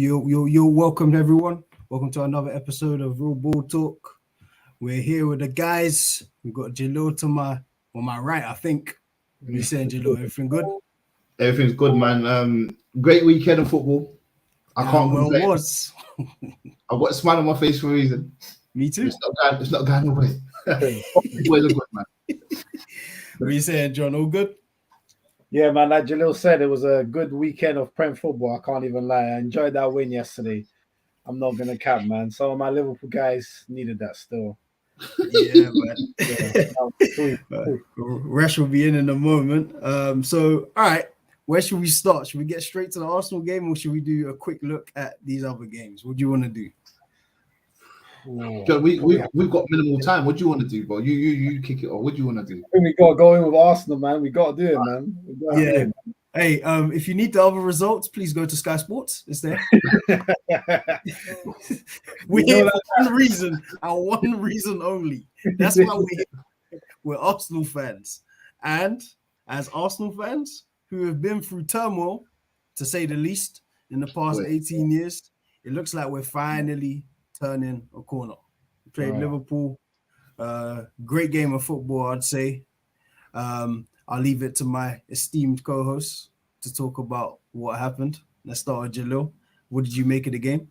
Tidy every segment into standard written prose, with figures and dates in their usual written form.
You're welcome, everyone. Welcome to another episode of Real Ball Talk. We're here with the guys. We've got Jelil to my right, I think. What are you saying, Jelil? Everything good? Everything's good, man. Great weekend of football. I can't complain. It was. I've got a smile on my face for a reason. Me too. It's not going away. Always a good man. What are you saying, John? All good? Yeah, man, like Jelil said, it was a good weekend of Prem football. I can't even lie. I enjoyed that win yesterday. I'm not going to cap, man. Some of my Liverpool guys needed that still. Yeah, man. Rash will be in a moment. So, all right, where should we start? Should we get straight to the Arsenal game or should we do a quick look at these other games? What do you want to do? John, we've got minimal time. What do you want to do, bro? You kick it off. What do you want to do? I think we got to go in with Arsenal, man. We got to do it, man. Yeah. Hey, if you need the other results, please go to Sky Sports. It's there. We're here for one reason and one reason only. That's why we're Arsenal fans. And as Arsenal fans who have been through turmoil, to say the least, in the past 18 years, it looks like we're finally turning a corner. We played Liverpool. Great game of football, I'd say. I'll leave it to my esteemed co-hosts to talk about what happened. Let's start with Jelil. What did you make of the game?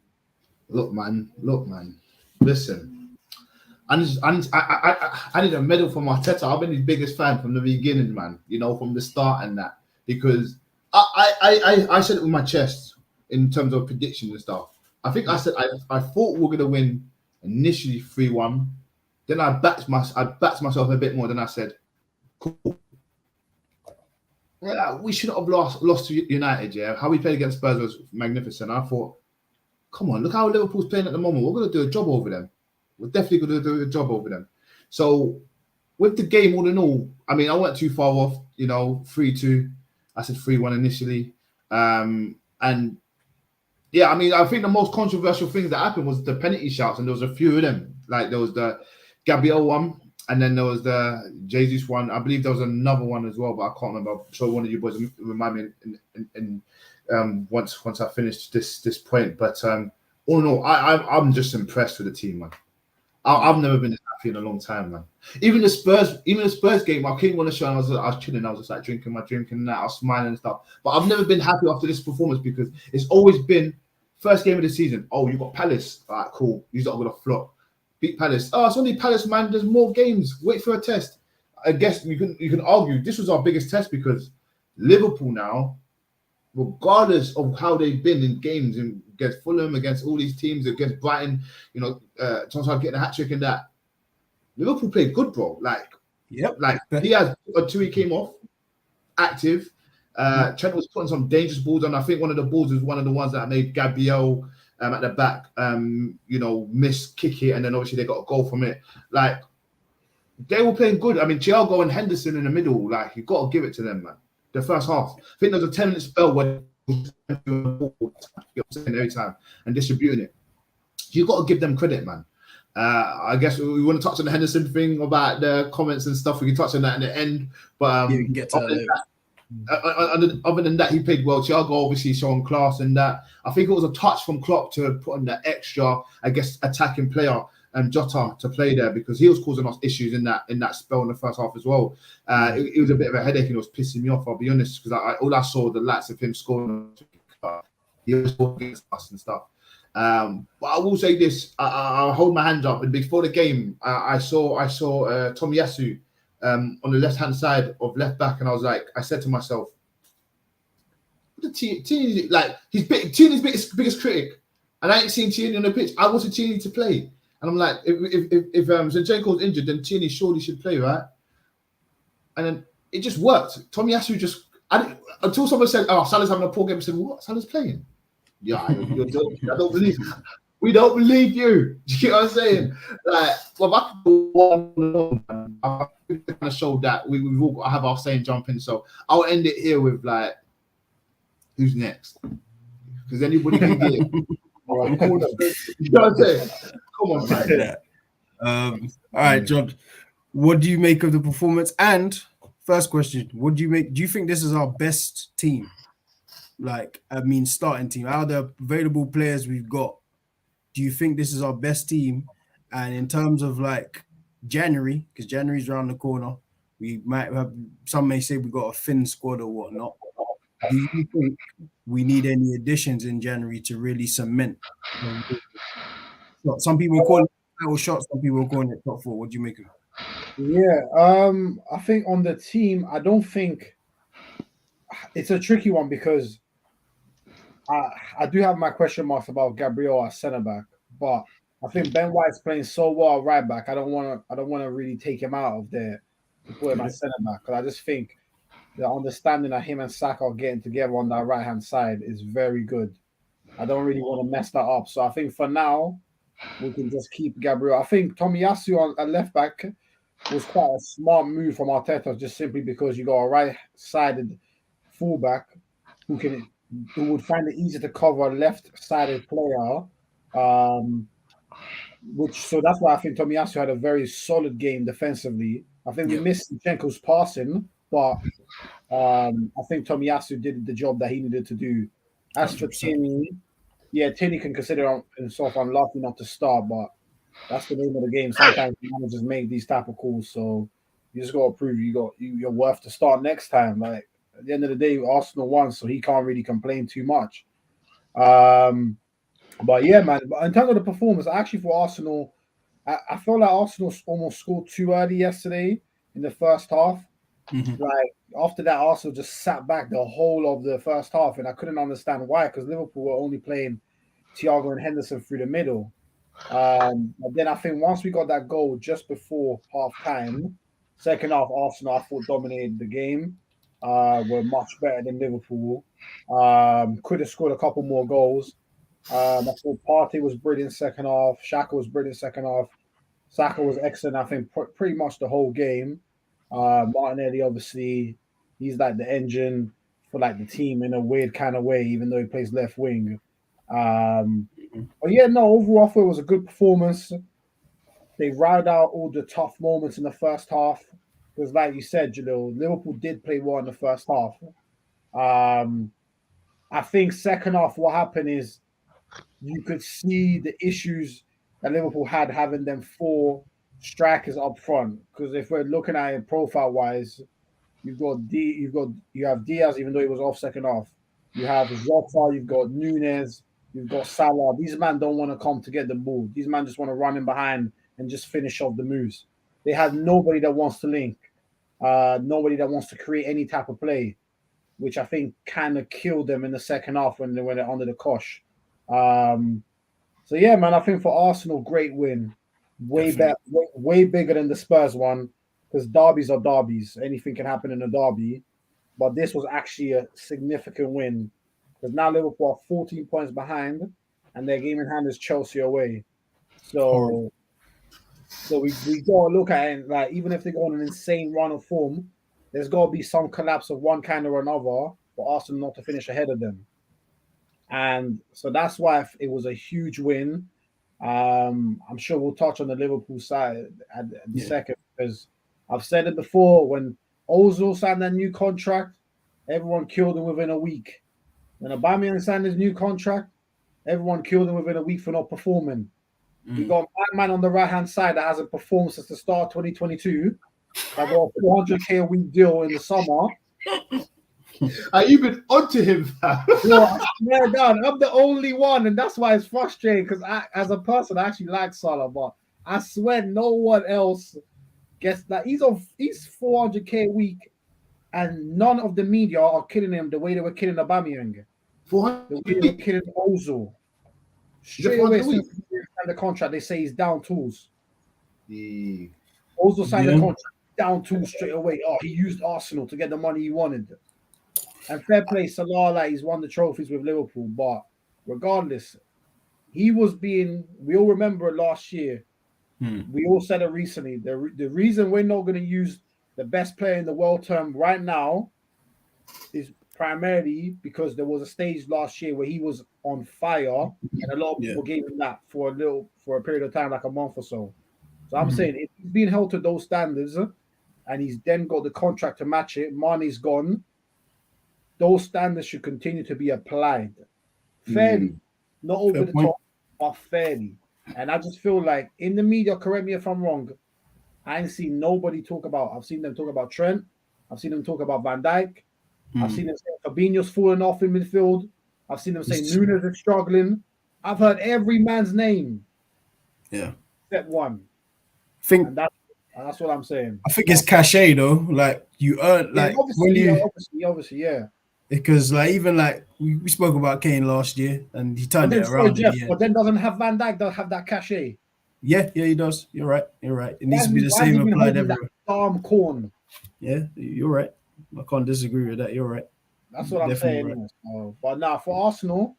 Look, man. Listen, I need a medal from Arteta. I've been his biggest fan from the beginning, man. You know, from the start and that, because I said it with my chest in terms of predictions and stuff. I think I said I thought we were gonna win initially 3-1. Then I backed myself a bit more. Then I said, cool. Yeah, we shouldn't have lost to United. Yeah, how we played against Spurs was magnificent. I thought, come on, look how Liverpool's playing at the moment. We're going to do a job over them. We're definitely going to do a job over them. So with the game, all in all, I mean, I went too far off. 3-2. I said 3-1 initially, and yeah, I mean, I think the most controversial things that happened was the penalty shouts, and there was a few of them. Like there was the Gabriel one. And then there was the Jesus one. I believe there was another one as well, but I can't remember. I'm sure one of you boys remind me once I finished this point. But all in all, I'm just impressed with the team, man. I've never been this happy in a long time, man. Even the Spurs game, I couldn't want to show. I was chilling. I was just like drinking my drink and that. I was smiling and stuff. But I've never been happy after this performance because it's always been first game of the season. Oh, you got Palace. All right, cool. You're not gonna flop. Beat Palace. Oh, it's only Palace, man. There's more games. Wait for a test. I guess you can argue this was our biggest test because Liverpool now, regardless of how they've been in games and against Fulham, against all these teams, against Brighton, sometimes getting a hat trick and that. Liverpool played good, bro. He has until he came off active. Trent was putting some dangerous balls on. I think one of the balls was one of the ones that made Gabriel at the back, miss kick it, and then obviously they got a goal from it. Like they were playing good. I mean, Thiago and Henderson in the middle, like you got to give it to them, man. The first half, I think there was a 10-minute spell where every time and distributing it. You got to give them credit, man. I guess we want to touch on the Henderson thing about the comments and stuff. We can touch on that in the end, but we can get to that. Other than that, he played well. Thiago obviously showing class and that. I think it was a touch from Klopp to put on that extra, I guess, attacking player and Jota to play there because he was causing us issues in that spell in the first half as well. It was a bit of a headache and it was pissing me off, I'll be honest, because all I saw the lights of him scoring. He was scoring against us and stuff. But I will say this: I'll hold my hands up. And before the game, I saw Tomiyasu on the left-hand side of left back, and I said to myself, Tierney, like Tierney's biggest critic, and I ain't seen Tierney on the pitch. I wanted Tierney to play, and I'm like, if Zinchenko's injured, then Tierney surely should play, right? And then it just worked. Tomiyasu until someone said, "Oh, Salah's having a poor game," I said, "What? Salah's playing?" Yeah, you're joking. I don't believe. We don't believe you. Do you get what I'm saying? Like, well, I kind of showed that we've all got to have our saying jumping. So I'll end it here with like, who's next? Because anybody can get it. You know what I'm saying? Come on, man. All right, John. What do you make of the performance? And first question, what do you make? Do you think this is our best team? Like, I mean, starting team, out of the available players we've got, do you think this is our best team? And in terms of like January, because January's around the corner, we might have, some may say we got a thin squad or whatnot. Do you think we need any additions in January to really cement? Some people call it title shot, some people are calling it top four. What do you make of it? Yeah, I think on the team, I don't think it's a tricky one because I do have my question marks about Gabriel as centre back, but I think Ben White's playing so well at right back. I don't want to really take him out of there to put him as centre back because I just think the understanding that him and Saka are getting together on that right hand side is very good. I don't really want to mess that up, so I think for now we can just keep Gabriel. I think Tomiyasu on a left back was quite a smart move from Arteta, just simply because you got a right-sided fullback who would find it easier to cover a left-sided player. So that's why I think Tomiyasu had a very solid game defensively. I think we missed Zinchenko's passing, but I think Tomiyasu did the job that he needed to do. As for Tierney, Tierney can consider himself unlucky not to start, but that's the name of the game. Sometimes managers make these type of calls, so you just got to prove you're worth to start next time. Like at the end of the day, Arsenal won, so he can't really complain too much. But yeah, man. But in terms of the performance, actually for Arsenal, I feel like Arsenal almost scored too early yesterday in the first half. Mm-hmm. Like after that, Arsenal just sat back the whole of the first half, and I couldn't understand why, because Liverpool were only playing Thiago and Henderson through the middle. But then I think once we got that goal just before half time, second half, Arsenal I thought dominated the game. Were much better than Liverpool. Could have scored a couple more goals. I thought Partey was brilliant second half. Xhaka was brilliant second half. Saka was excellent, I think, pretty much the whole game. Martinelli, obviously, he's like the engine for like the team in a weird kind of way, even though he plays left wing. But yeah, no, overall, I thought it was a good performance. They ride out all the tough moments in the first half. Because like you said, Jelil, Liverpool did play well in the first half. I think second half, what happened is you could see the issues that Liverpool had having them 4 strikers up front. Because if we're looking at it profile-wise, you have Diaz, even though he was off second half. You have Jota, you've got Nunes, you've got Salah. These men don't want to come to get the ball. These men just want to run in behind and just finish off the moves. They have nobody that wants to link, nobody that wants to create any type of play, which I think kind of killed them in the second half when they're under the cosh. So yeah, man, I think for Arsenal, great win. Way better, way bigger than the Spurs one, because derbies are derbies. Anything can happen in a derby. But this was actually a significant win, because now Liverpool are 14 points behind, and their game in hand is Chelsea away. So we got to look at it, like, even if they go on an insane run of form, there's got to be some collapse of one kind or another for Arsenal not to finish ahead of them. And so that's why it was a huge win. I'm sure we'll touch on the Liverpool side at the second, because I've said it before, when Ozil signed that new contract, everyone killed him within a week. When Aubameyang signed his new contract, everyone killed him within a week for not performing. We got one man on the right-hand side that hasn't performed since the start of 2022. I got a 400k a week deal in the summer. You've been onto him, fam. Yeah, I'm the only one, and that's why it's frustrating, because as a person, I actually like Salah, but I swear no one else gets that. He's 400k a week, and none of the media are killing him the way they were killing Aubameyang. The way they were killing Ozil. Straight away, since he signed the contract, they say he's down tools. Ozil signed the contract, down tools straight away. Oh, he used Arsenal to get the money he wanted. And fair play, Salah, like, he's won the trophies with Liverpool, but regardless, we all remember last year. We all said it recently. The reason we're not going to use the best player in the world term right now is primarily because there was a stage last year where he was on fire, and a lot of people gave him that for a period of time, like a month or so. So I'm saying, if he's being held to those standards, and he's then got the contract to match it, Mane's gone, those standards should continue to be applied fairly, not over the top, but fairly. And I just feel like in the media, correct me if I'm wrong, I ain't seen nobody talk about. I've seen them talk about Trent. I've seen them talk about Van Dijk. I've seen them say Fabinho's falling off in midfield. I've seen them say Nunes is struggling. I've heard every man's name. Yeah. Except one. I think that's what I'm saying. I think it's cachet though. Like you earn like when you obviously, yeah. Because like even like we spoke about Kane last year and he turned it around. Jeff, but then doesn't have Van Dijk does have that cachet. Yeah, he does. You're right. It needs to be the same applied everywhere. Calm corn. Yeah, you're right. I can't disagree with that. You're right. That's what I'm saying. Right. But now for Arsenal,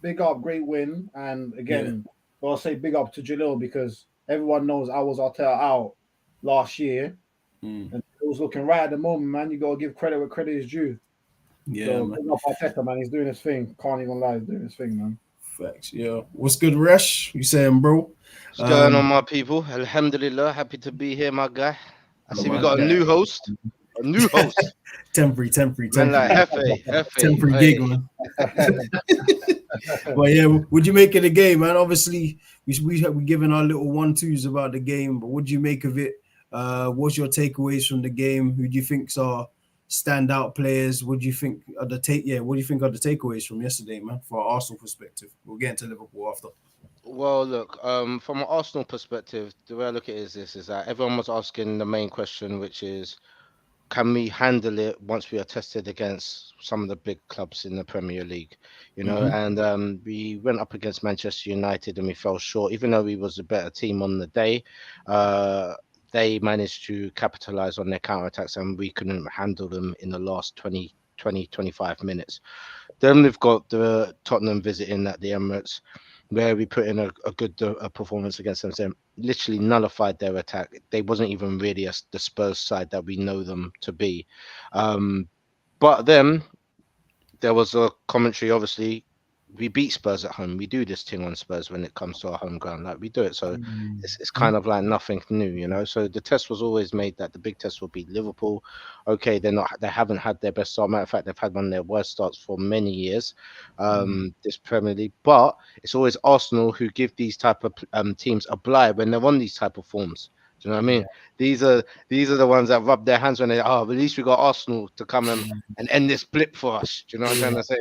big up, great win. And again, I'll say big up to Jelil because everyone knows I was Arteta out last year. And it was looking right at the moment, man. You got to give credit where credit is due. Yeah, so, man. Big up Arteta, man. He's doing his thing. Can't even lie. He's doing his thing, man. Facts, yeah. What's good, Rash? You saying, bro? What's going on, my people? Alhamdulillah, happy to be here, my guy. I see we got a new host. A new host. temporary. Man, like Hefe. Temporary gig, man. But yeah, would you make it a game, man? Obviously, we given our little 1-2s about the game, but what do you make of it? What's your takeaways from the game? Who do you think are standout players? What do you think are the takeaways from yesterday, man? For our Arsenal perspective, we'll get into Liverpool after. Well, look, from an Arsenal perspective, the way I look at it is that everyone was asking the main question, which is, can we handle it once we are tested against some of the big clubs in the Premier League? You know, and we went up against Manchester United and we fell short, even though we was a better team on the day. They managed to capitalize on their counterattacks and we couldn't handle them in the last 25 minutes. Then we've got the Tottenham visiting at the Emirates, where we put in a good performance against them. So literally nullified their attack. They wasn't even really the Spurs side that we know them to be. But then there was a commentary, obviously, we beat Spurs at home. We do this thing on Spurs when it comes to our home ground. Like we do it. So it's kind of like nothing new, you know. So the test was always made that the big test will be Liverpool. Okay, they haven't had their best start. Matter of fact, they've had one of their worst starts for many years, this Premier League. But it's always Arsenal who give these type of teams a blight when they're on these type of forms. Do you know what I mean? Yeah. These are the ones that rub their hands when they at least we got Arsenal to come and end this blip for us. Do you know what I'm trying to say?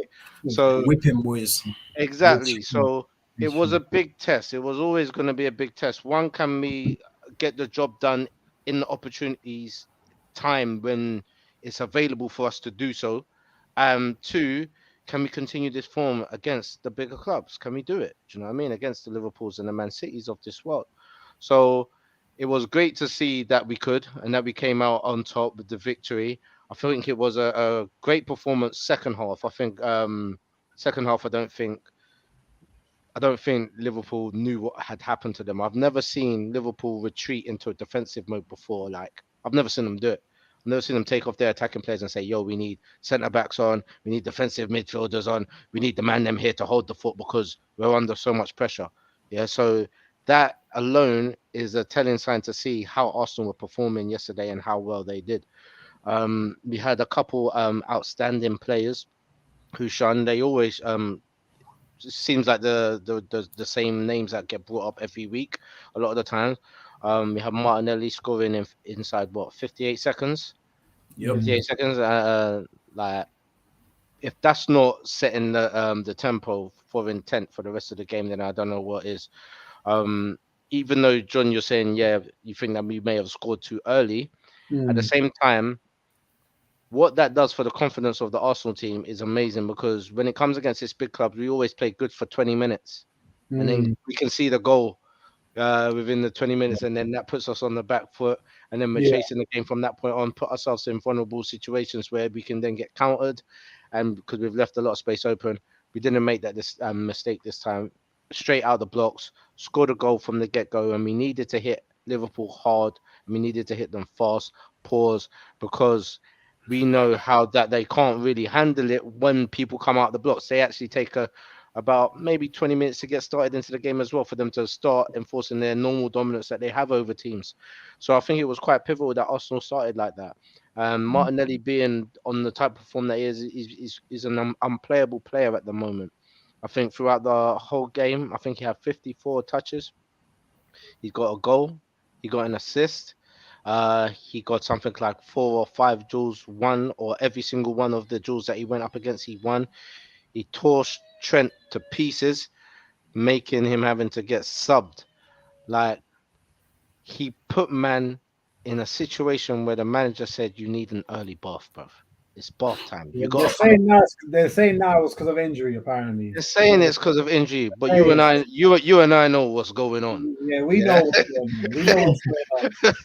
So whip him, boys. Exactly. So it was a big test. It was always going to be a big test. One, can we get the job done in the opportunities time when it's available for us to do so? Two, can we continue this form against the bigger clubs? Can we do it? Do you know what I mean? Against the Liverpools and the Man Cities of this world. So it was great to see that we could and that we came out on top with the victory. I think it was a great performance second half. I think second half, I don't think Liverpool knew what had happened to them. I've never seen Liverpool retreat into a defensive mode before. Like, I've never seen them do it. I've never seen them take off their attacking players and say, yo, we need centre-backs on, we need defensive midfielders on, we need the man them here to hold the foot because we're under so much pressure. Yeah, so that alone is a telling sign to see how Arsenal were performing yesterday and how well they did. We had a couple outstanding players who shone. They always seems like the same names that get brought up every week a lot of the time. We have Martinelli scoring inside 58 seconds. Yep. 58 seconds. Like, if that's not setting the tempo for intent for the rest of the game, then I don't know what is. Even though, John, you're saying, yeah, you think that we may have scored too early. At the same time, what that does for the confidence of the Arsenal team is amazing because when it comes against this big club, we always play good for 20 minutes. And then we can see the goal within the 20 minutes, and then that puts us on the back foot. And then we're chasing the game from that point on, put ourselves in vulnerable situations where we can then get countered. And because we've left a lot of space open, we didn't make that mistake this time. Straight out the blocks, scored a goal from the get-go, and we needed to hit Liverpool hard, and we needed to hit them fast, pause, because we know how that they can't really handle it when people come out the blocks. They actually take a about maybe 20 minutes to get started into the game as well, for them to start enforcing their normal dominance that they have over teams. So I think it was quite pivotal that Arsenal started like that. Martinelli being on the type of form that he is an unplayable player at the moment. I think throughout the whole game, I think he had 54 touches. He got a goal. He got an assist. He got something like 4 or 5 duels won, or every single one of the duels that he went up against, he won. He tore Trent to pieces, making him having to get subbed. Like, he put man in a situation where the manager said, "You need an early bath, bruv. It's bath time. You got." They're saying now it's because of injury. Apparently, They're saying it's because of injury, but you and I know what's going on. Yeah, we know what's going on. We know what's going on.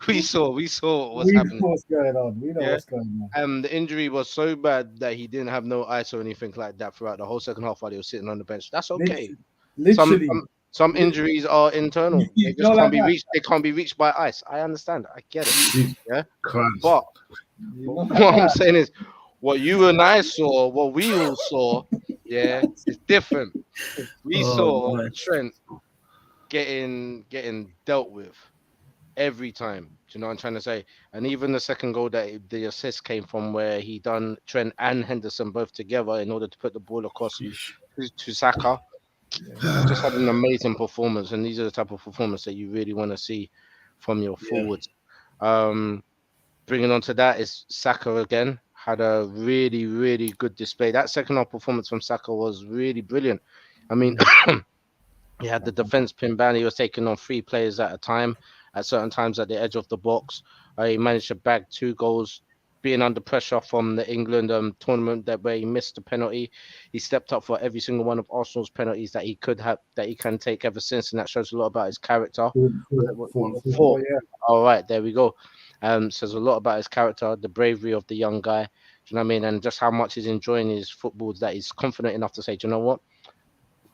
we saw what's we happening. know what's going on. We know what's going on. The injury was so bad that he didn't have no ice or anything like that throughout the whole second half while he was sitting on the bench. That's okay. Literally, some injuries are internal. They just can't be reached. They can't be reached by ice. I understand. I get it. Yeah. But what I'm saying is, what you and I saw, what we all saw, yeah, it's different. We saw Trent getting dealt with every time. Do you know what I'm trying to say? And even the second goal that the assist came from, where he done Trent and Henderson both together in order to put the ball across to Saka. Just had an amazing performance, and these are the type of performance that you really want to see from your forwards. Bringing on to that is Saka again. Had a really, really good display. That second half performance from Saka was really brilliant. I mean, he had the defense pinned down. He was taking on 3 players at a time, at certain times at the edge of the box. He managed to bag 2 goals, being under pressure from the England tournament where he missed the penalty. He stepped up for every single one of Arsenal's penalties that he could have, that he can take ever since, and that shows a lot about his character. 4. Yeah. All right, there we go. Says a lot about his character, the bravery of the young guy. Do you know what I mean? And just how much he's enjoying his football, that he's confident enough to say, "Do you know what?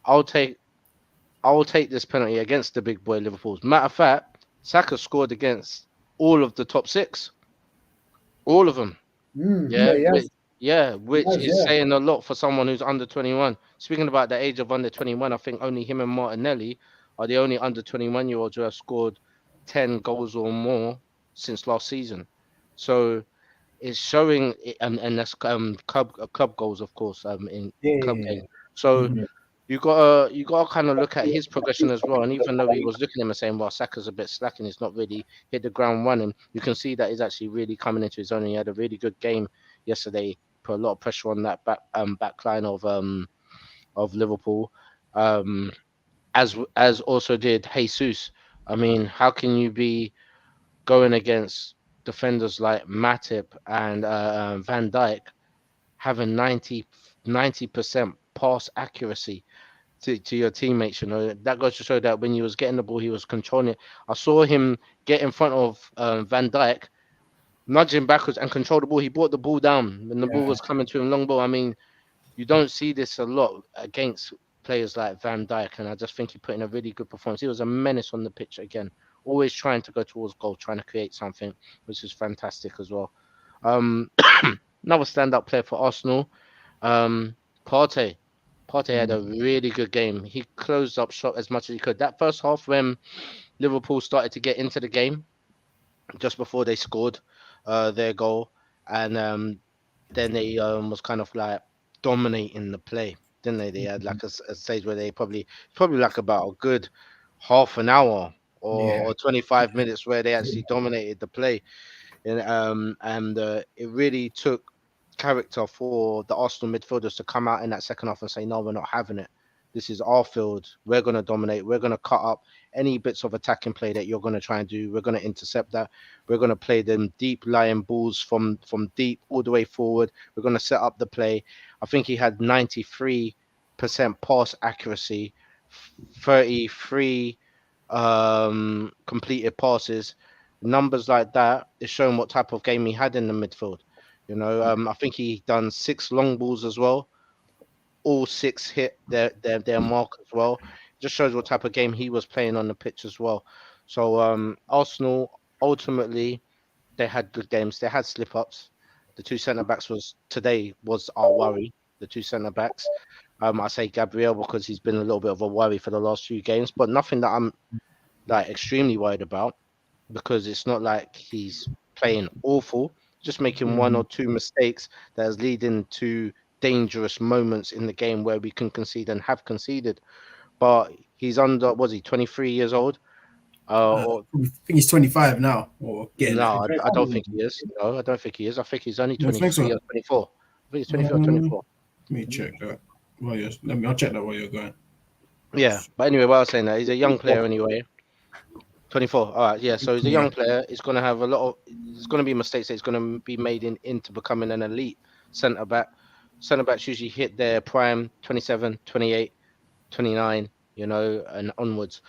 I'll take this penalty against the big boy Liverpool." Matter of fact, Saka scored against all of the top 6. All of them. Which is saying a lot for someone who's under 21. Speaking about the age of under 21, I think only him and Martinelli are the only under 21-year-olds who have scored 10 goals or more since last season. So it's showing, and that's club goals, of course, in club games. So you gotta kind of look at his progression as well. And even though he was looking at him and saying, "Well, Saka's a bit slack and he's not really hit the ground running," you can see that he's actually really coming into his own. He had a really good game yesterday. Put a lot of pressure on that back line of Liverpool, as also did Jesus. I mean, how can you be going against defenders like Matip and Van Dijk, having 90% pass accuracy to your teammates? You know, that goes to show that when he was getting the ball, he was controlling it. I saw him get in front of Van Dijk, nudge him backwards and control the ball. He brought the ball down when the ball was coming to him, long ball. I mean, you don't see this a lot against players like Van Dijk, and I just think he put in a really good performance. He was a menace on the pitch again, always trying to go towards goal, trying to create something, which is fantastic as well. Another standout player for Arsenal, Partey. Partey had a really good game. He closed up shop as much as he could. That first half, when Liverpool started to get into the game, just before they scored their goal, and then they was kind of like dominating the play, didn't they? They had like a stage where they probably like about a good half an hour or 25 minutes where they actually dominated the play, and it really took character for the Arsenal midfielders to come out in that second half and say, "No, we're not having it. This is our field. We're going to dominate. We're going to cut up any bits of attacking play that you're going to try and do. We're going to intercept that. We're going to play them deep lying balls from deep all the way forward. We're going to set up the play." I think he had 93% pass accuracy, 33 completed passes. Numbers like that is showing what type of game he had in the midfield. You know, I think he done 6 long balls as well. All 6 hit their mark as well. Just shows what type of game he was playing on the pitch as well. So Arsenal, ultimately, they had good games. They had slip-ups. The 2 centre-backs was our worry, the 2 centre-backs. I say Gabriel because he's been a little bit of a worry for the last few games, but nothing that I'm like extremely worried about because it's not like he's playing awful, just making one or two mistakes that is leading to dangerous moments in the game where we can concede and have conceded. But he's under, was he 23 years old? Or I think he's 25 now. Or getting no, I don't think he is. No, I don't think he is. I think he's only You don't think 23 so? or 24. I think he's 23 or 24. Let me check that. Well, yes. I'll check that while you're going. Yeah, but anyway, what I was saying that he's a young player anyway. 24. All right, yeah. So he's a young player. He's going to have a lot of. There's going to be mistakes that he's going to be made into becoming an elite centre back. Centre backs usually hit their prime 27, 28, 29, you know, and onwards.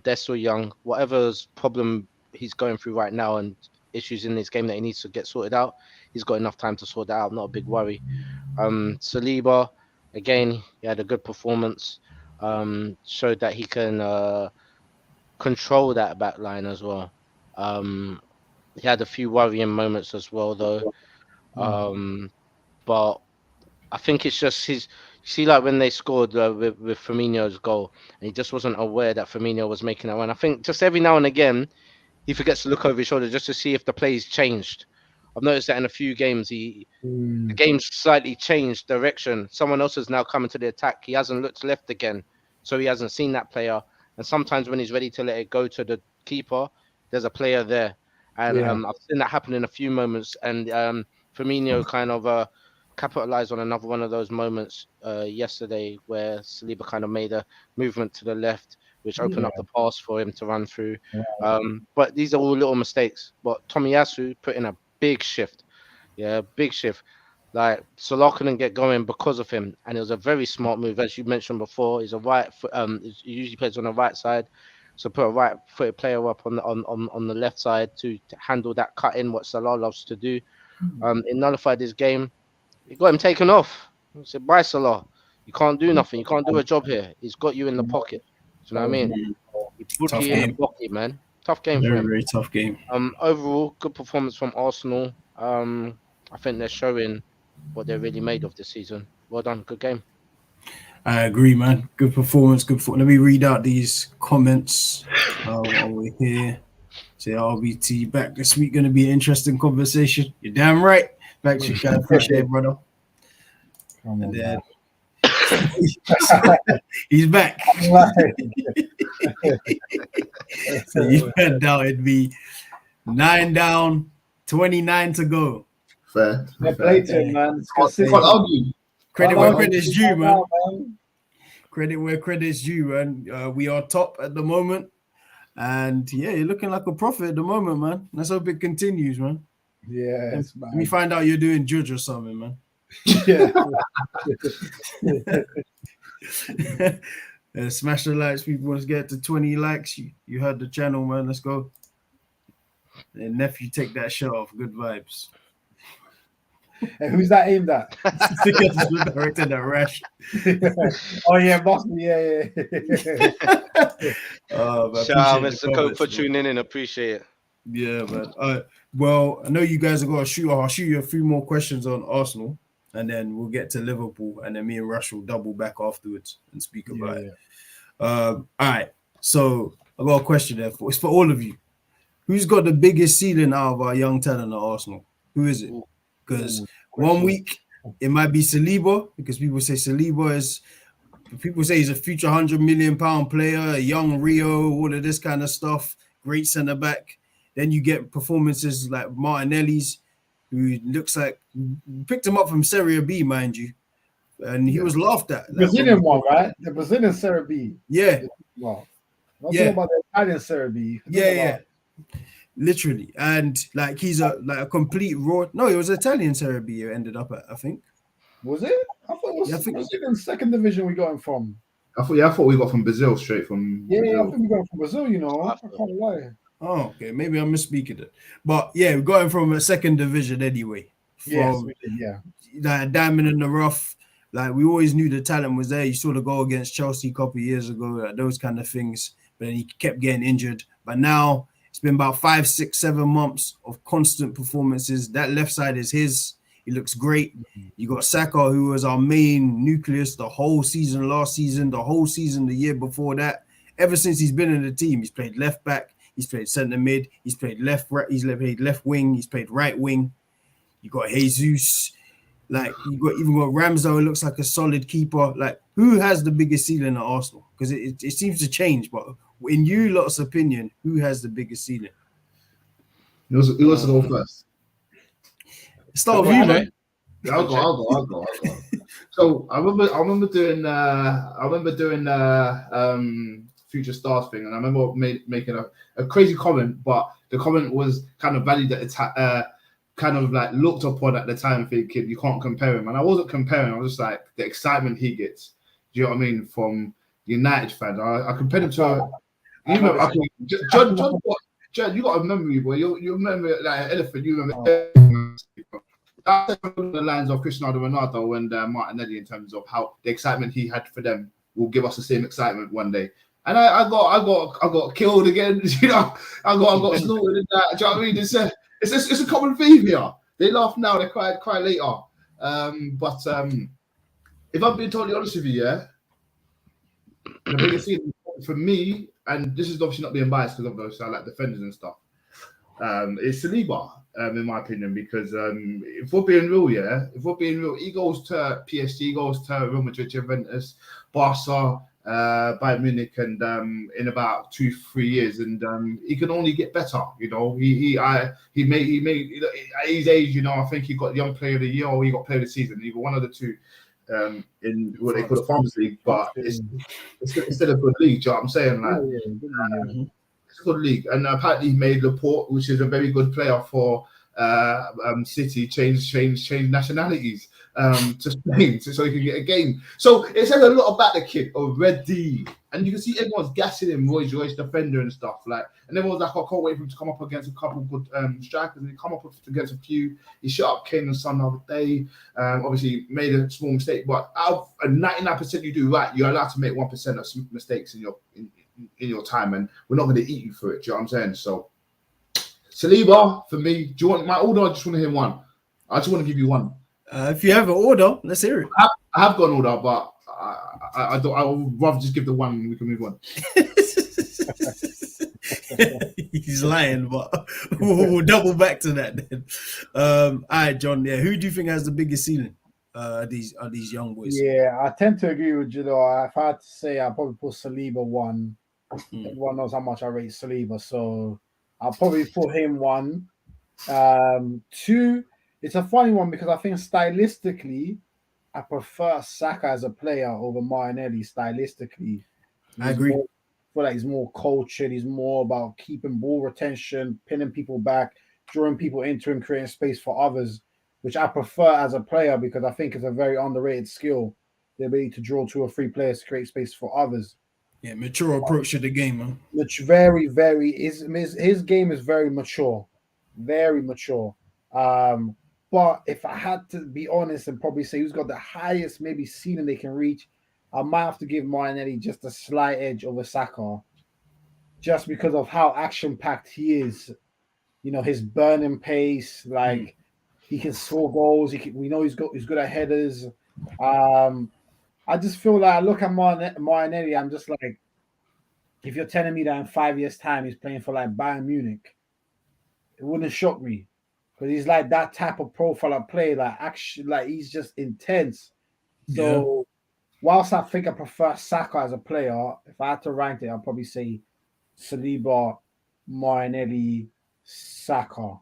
They're still young. Whatever's problem he's going through right now and issues in his game that he needs to get sorted out, he's got enough time to sort that out. Not a big worry. Saliba, again, he had a good performance. Showed that he can control that back line as well. He had a few worrying moments as well, though. But I think it's just his. You see, like when they scored with Firmino's goal, and he just wasn't aware that Firmino was making that run. I think just every now and again, he forgets to look over his shoulder just to see if the play's changed. I've noticed that in a few games, the game's slightly changed direction. Someone else has now come into the attack. He hasn't looked left again, so he hasn't seen that player. And sometimes when he's ready to let it go to the keeper, there's a player there. And I've seen that happen in a few moments. And Firmino kind of capitalized on another one of those moments yesterday where Saliba kind of made a movement to the left, which opened up the pass for him to run through. But these are all little mistakes. But Tomiyasu put in a big shift. Yeah, big shift. Like Salah couldn't get going because of him, and it was a very smart move, as you mentioned before. He's a right foot. He usually plays on the right side, so put a right-footed player up on the left side to handle that cut in, what Salah loves to do. It nullified his game. It got him taken off. He said, "Bye, Salah. You can't do nothing. You can't do a job here. He's got you in the pocket." Do you know what I mean? He put you in the pocket, man. Tough game for him. Very tough game. Overall, good performance from Arsenal. I think they're showing what they're really made of this season. Well done. Good game. I agree, man. Good performance. Let me read out these comments while we're here. Say RBT back this week. Going to be an interesting conversation. You're damn right. Back to you. Appreciate it, brother. Come on, and then he's back. So you had down. It'd be 9 down, 29 to go. Fair. Blatant, man. Credit where credit's due, man. Credit where credit's due, man. We are top at the moment. And yeah, you're looking like a prophet at the moment, man. Let's hope it continues, man. Yeah. Let me find out you're doing judge or something, man. Yeah. Smash the likes, people. Let's get to 20 likes. You heard the channel, man. Let's go. And nephew, take that shirt off. Good vibes. And who's that aimed at? Directed at Rash. Oh yeah, must be. Yeah. Shout out, Mr. Cope, for tuning in. Appreciate it. Yeah, man. Well, I know you guys are going to shoot. I'll shoot you a few more questions on Arsenal, and then we'll get to Liverpool, and then me and Rash will double back afterwards and speak about it. All right. So I got a question there. It's for all of you. Who's got the biggest ceiling out of our young talent at Arsenal? Who is it? Because 1 week it might be Saliba, because people say Saliba is. People say he's a future £100 million player, a young Rio, all of this kind of stuff. Great centre back. Then you get performances like Martinelli's, who looks like picked him up from Serie B, mind you, and he was laughed at. Brazilian one, right? The Brazilian Serie B. Yeah. Wow. Not talking about the Italian Serie B. Yeah. Literally, and like he's a complete raw. No, it was Italian Serie B. It ended up at, I think. Was it? I thought it was Brazilian second division we got him from. I thought we got from Brazil, straight from. Yeah, Brazil. I think we got him from Brazil. You know, I can't lie. Oh, okay. Maybe I'm misspeaking it, but yeah, we got him from a second division anyway. Yes, we did. Yeah, like diamond in the rough. Like we always knew the talent was there. You saw the goal against Chelsea a couple of years ago. Those kind of things, but then he kept getting injured. But now. It's been about 5, 6, 7 months of constant performances. That left side is his. He looks great. You got Saka, who was our main nucleus the whole season, last season, the whole season, the year before that. Ever since he's been in the team, he's played left back, he's played centre mid, he's played played left wing, he's played right wing. You got Jesus, like you got even got Ramsdale, looks like a solid keeper. Like, who has the biggest ceiling at Arsenal? Because it seems to change, but in you lot's opinion, who has the biggest ceiling? Who wants to go first? Start with you, mate. I'll go. So I remember doing Future Stars thing, and I remember making a crazy comment, but the comment was kind of valued at the time, kind of like looked upon at the time, thinking you can't compare him, and I wasn't comparing. I was just like the excitement he gets. Do you know what I mean? From United fans, I compared him to. John, you got a memory, boy. You remember like an elephant. You remember. That's the lines of Cristiano Ronaldo and Martinelli in terms of how the excitement he had for them will give us the same excitement one day. And I got killed again. You know, I got snorted in that. Do you know what I mean? It's a common theme here. They laugh now, they cry later. But if I'm being totally honest with you, yeah, the biggest thing for me, and this is obviously not being biased because obviously I like defenders and stuff, is Saliba. In my opinion, because if we're being real, he goes to PSG, he goes to Real Madrid, Juventus, Barca, Bayern Munich, and in about 2-3 years, and he can only get better. You know, he made at his age. You know, I think he got Young Player of the Year or he got Player of the Season, either one of the two. In what they call the Farmers League, but it's still a good league. Do you know what I'm saying? Like, it's a good league, and apparently he made Laporte, which is a very good player for City, change nationalities to Spain so he can get a game. So it says a lot about the kid already, and you can see everyone's gassing him, Royce defender and stuff like. And everyone's like, I can't wait for him to come up against a couple good strikers, and he come up against a few. He shut up Kane and Son the other day. Obviously made a small mistake, but out of 99% you do right, you're allowed to make 1% of mistakes in your time, and we're not going to eat you for it. Do you know what I'm saying? So Saliba for me. Do you want my order? I just want to hear one. I just want to give you one. If you have an order, let's hear it. I have got an order, but I would rather just give the one and we can move on. He's lying, but we'll double back to that then. All right, John. Yeah, who do you think has the biggest ceiling? These young boys. Yeah, I tend to agree with Jelil. If I had to say, I'll probably put Saliba one. Everyone knows how much I rate Saliba, so I'll probably put him one. Two, it's a funny one because I think stylistically, I prefer Saka as a player over Martinelli. Stylistically, I agree. I feel like he's more cultured. He's more about keeping ball retention, pinning people back, drawing people into him, creating space for others, which I prefer as a player because I think it's a very underrated skill, the ability to draw 2 or 3 players to create space for others. Yeah, mature approach to the game, man. Which very, his game is very mature. Very mature. But if I had to be honest and probably say who's got the highest maybe ceiling they can reach, I might have to give Martinelli just a slight edge over Saka, just because of how action-packed he is. You know, his burning pace, like he can score goals. We know he's good at headers. I just feel like I look at Martinelli, I'm just like, if you're telling me that in 5 years' time he's playing for like Bayern Munich, it wouldn't shock me. Because he's like that type of profile of play, like action, like he's just intense. So whilst I think I prefer Saka as a player, if I had to rank it, I'd probably say Saliba, Martinelli, Saka.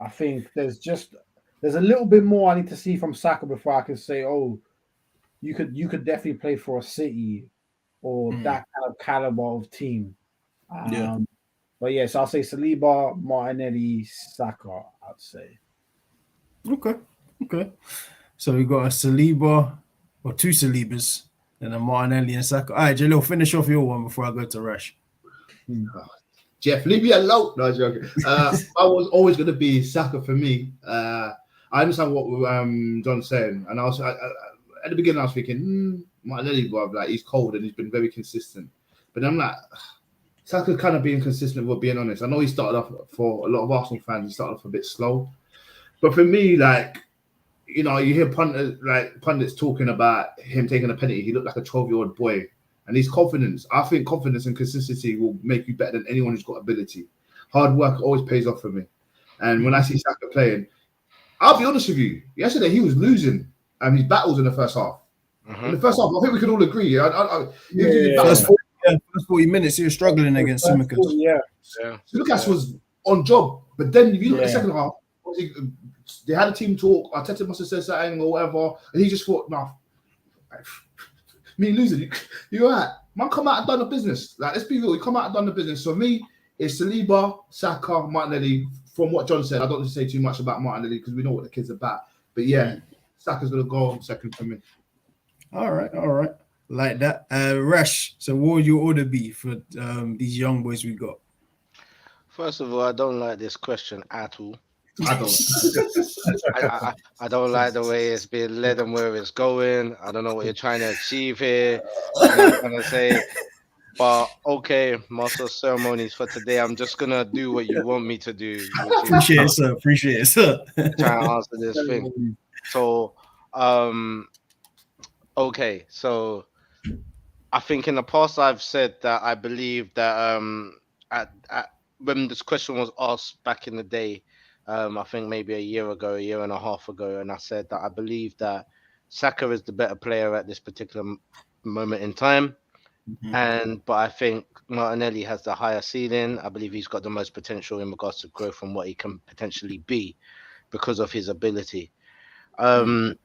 I think there's a little bit more I need to see from Saka before I can say, oh, you could definitely play for a City or that kind of caliber of team. But yes, I'll say Saliba, Martinelli, Saka, I'd say. Okay. So we got a Saliba or 2 Salibas, and a Martinelli and Saka. All right, Jelil, finish off your one before I go to Rash. Jeff, leave me alone. No, I'm joking. I was always going to be Saka for me. I understand what John's saying, and I was at the beginning I was thinking, Martinelli, like he's cold and he's been very consistent. But I'm like, Saka kind of being consistent, with being honest. I know he started off, for a lot of Arsenal fans, he started off a bit slow. But for me, like, you know, you hear pundits talking about him taking a penalty. He looked like a 12-year-old boy. And his confidence, I think confidence and consistency will make you better than anyone who's got ability. Hard work always pays off for me. And when I see Saka playing, I'll be honest with you. Yesterday, he was losing his battles in the first half. In the first half, I think we could all agree. First 40 minutes, he was struggling against Tsimikas. Tsimikas was on job. But then if you look at the second half, they had a team talk. Arteta must have said something or whatever. And he just thought, nah, me losing, you're right. Man, come out and done the business. Like, let's be real. We come out and done the business. So me, it's Saliba, Saka, Martinelli. From what John said, I don't want to say too much about Martinelli because we know what the kid's about. But yeah, Saka's going to go second for me. All right. Like that. Rash, so what would your order be for these young boys we got? First of all, I don't like this question at all. I don't. I don't like the way it's being led and where it's going. I don't know what you're trying to achieve here. I'm not gonna say, but okay, master of ceremonies for today. I'm just gonna do what you want me to do. Appreciate it, sir. Try and answer this thing. So, okay. So, I think in the past I've said that I believe that when this question was asked back in the day. I think maybe a year and a half ago, and I said that I believe that Saka is the better player at this particular moment in time, but I think Martinelli has the higher ceiling. I believe he's got the most potential in regards to growth and what he can potentially be because of his ability. The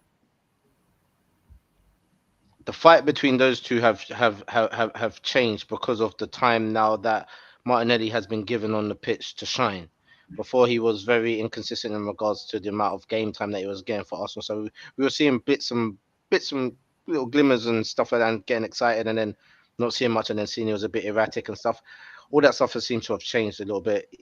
fight between those two have changed because of the time now that Martinelli has been given on the pitch to shine. Before, he was very inconsistent in regards to the amount of game time that he was getting for Arsenal. So we were seeing bits and little glimmers and stuff like that, and getting excited, and then not seeing much, and then seeing he was a bit erratic and stuff. All that stuff has seemed to have changed a little bit.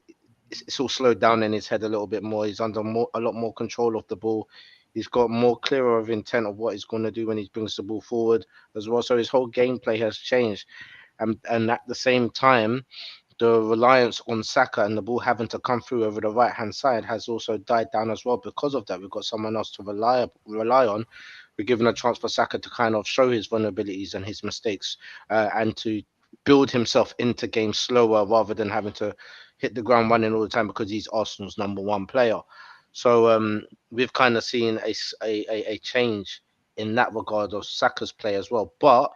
It's all slowed down in his head a little bit more. He's under a lot more control of the ball. He's got more clearer of intent of what he's going to do when he brings the ball forward as well. So his whole gameplay has changed, and at the same time, the reliance on Saka and the ball having to come through over the right-hand side has also died down as well. Because of that, we've got someone else to rely on. We're given a chance for Saka to kind of show his vulnerabilities and his mistakes and to build himself into games slower rather than having to hit the ground running all the time because he's Arsenal's number one player. So we've kind of seen a change in that regard of Saka's play as well. But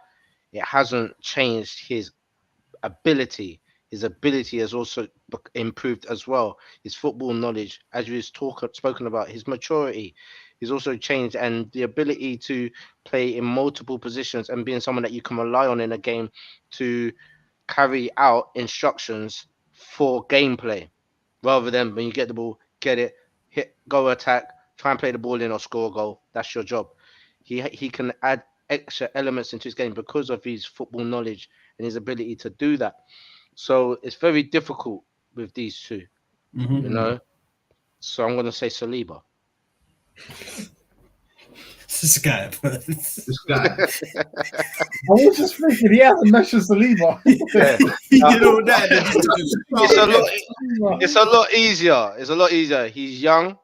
it hasn't changed his ability. His ability has also improved as well. His football knowledge, as we've spoken about, his maturity, he's also changed, and the ability to play in multiple positions and being someone that you can rely on in a game to carry out instructions for gameplay, rather than when you get the ball, get it, hit, go attack, try and play the ball in or score a goal. That's your job. He can add extra elements into his game because of his football knowledge and his ability to do that. So it's very difficult with these two, you know. So I'm going to say Saliba. This guy. I was just thinking he hasn't mentioned Saliba. You know that. It's a lot easier. It's a lot easier. He's young.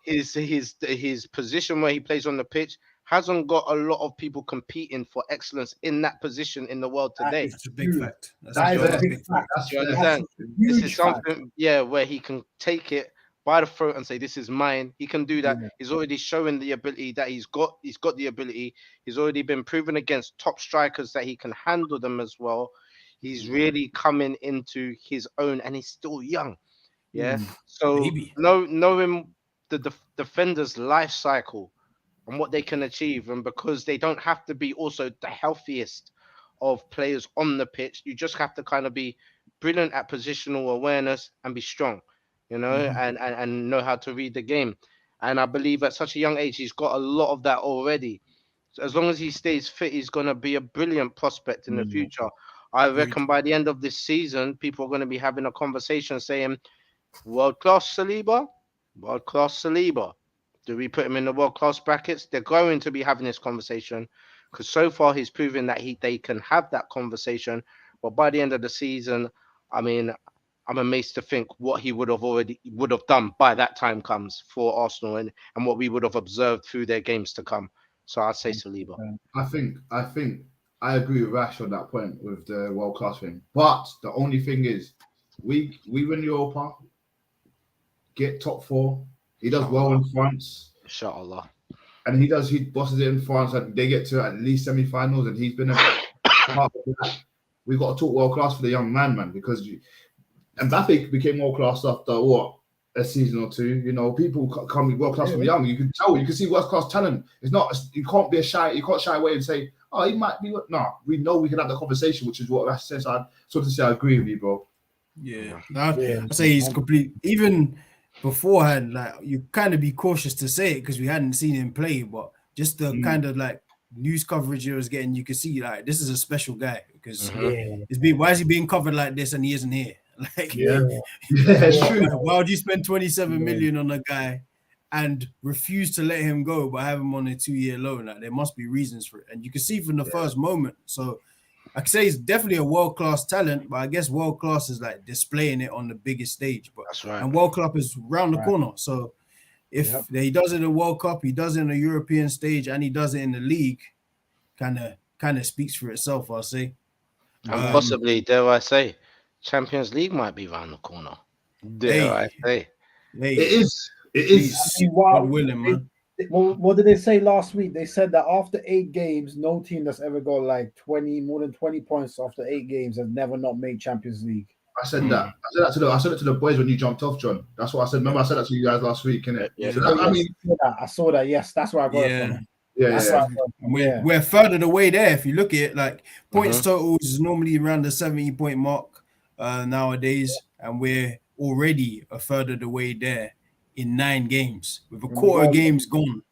His position where he plays on the pitch hasn't got a lot of people competing for excellence in that position in the world today. It's a big fact. That is a big fact. You understand? This is something, where he can take it by the throat and say, "This is mine." He can do that. He's already showing the ability that he's got. He's got the ability. He's already been proven against top strikers that he can handle them as well. He's really coming into his own, and he's still young. Yeah. So knowing the defender's life cycle and what they can achieve, and because they don't have to be also the healthiest of players on the pitch, you just have to kind of be brilliant at positional awareness and be strong, you know, and know how to read the game. And I believe at such a young age, he's got a lot of that already. So as long as he stays fit, he's going to be a brilliant prospect in the future. I reckon by the end of this season, people are going to be having a conversation saying, world-class Saliba, world-class Saliba. Do we put him in the world-class brackets? They're going to be having this conversation because so far he's proven that they can have that conversation. But by the end of the season, I mean, I'm amazed to think what he would have done by that time comes for Arsenal and what we would have observed through their games to come. So I'd say Saliba. I think I agree with Rash on that point with the world class thing. But the only thing is, we win Europa, get top 4. He does well in France. Inshallah. And he bosses it in France, and they get to at least semi-finals, and he's been a part of that. We've got to talk world class for the young man, because Mbappe became world class after a season or two. You know, people can't be world class from young. You can tell, you can see world class talent. It's not, you can't shy away and say, oh, he might be. No, we know we can have the conversation, which is what Rash says. I sort of say I agree with you, bro. Yeah, I say he's complete. Even beforehand, like, you kind of be cautious to say it because we hadn't seen him play, but just the kind of like news coverage he was getting, you could see like this is a special guy because why is he being covered like this and he isn't here? Like, it's true. Why would you spend 27 million on a guy and refuse to let him go but have him on a 2-year loan? Like, there must be reasons for it, and you can see from the first moment. So I could say he's definitely a world-class talent, but I guess world-class is like displaying it on the biggest stage. But that's right. And World Cup is round the corner. So if he does it in the World Cup, he does it in the European stage, and he does it in the league, kind of speaks for itself, I'll say. And possibly, dare I say, Champions League might be round the corner. Dare I say. It is. I mean, God willing, man. What did they say last week? They said that after 8 games, no team that's ever got like more than 20 points after 8 games has never not made Champions League. I said that. I said it to the boys when you jumped off, John. That's what I said. Remember, I said that to you guys last week, innit? Yeah. So that, I saw that. Yes, that's where I got it from. We're further away there. If you look at it, like points totals is normally around the 70-point mark nowadays, and we're already a third of the way there in 9 games with a quarter games gone.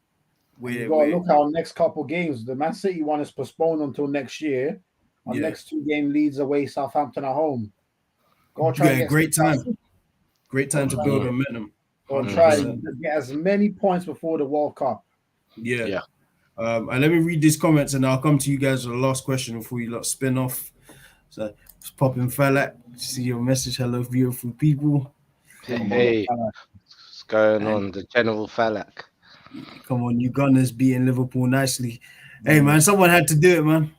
We've got to look at our next couple games. The Man City one is postponed until next year. Our next 2 game Leeds away, Southampton at home. Great time to build momentum. Go and try and get as many points before the World Cup. And let me read these comments, and I'll come to you guys with the last question before you lot spin off. So it's popping Falak. See your message. Hello, beautiful people. Hey. What's going on? The General Falak. Come on, you Gunners beating Liverpool nicely. Hey, man, someone had to do it, man.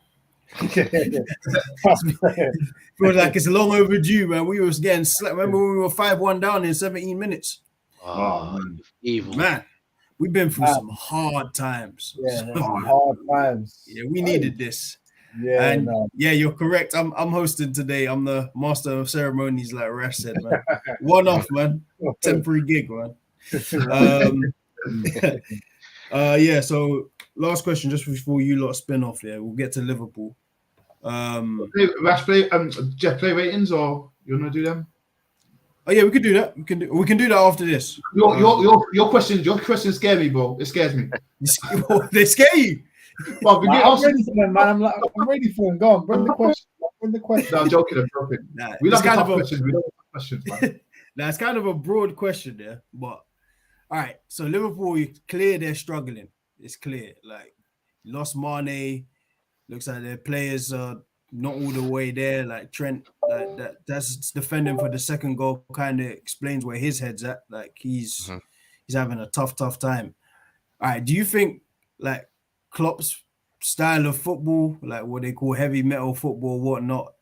Feels like it's long overdue, man. We was getting slept. Remember when we were 5-1 down in 17 minutes? Oh, evil. Man, we've been through some hard times. Hard times. Yeah, we needed this. You're correct. I'm hosting today. I'm the master of ceremonies, like Rash said, man. One off, man. Temporary gig, man. So last question, just before you lot spin off. We'll get to Liverpool. Rash, Jeff, play ratings, or you want to do them? Oh yeah, we can do that. We can do that after this. Your questions scare me, bro. It scares me. They scare you. Well, I'm ready for them, man. I'm ready for them. Go on, bring the question. No, I'm joking. We love tough questions. We love questions, man. Now it's kind of a broad question there, but all right. So Liverpool, it's clear they're struggling. It's clear. Like, lost Mane. Looks like their players are not all the way there. Like Trent, that's defending for the second goal. Kind of explains where his head's at. Like he's having a tough time. All right. Do you think like Klopp's style of football, like what they call heavy metal football, whatnot,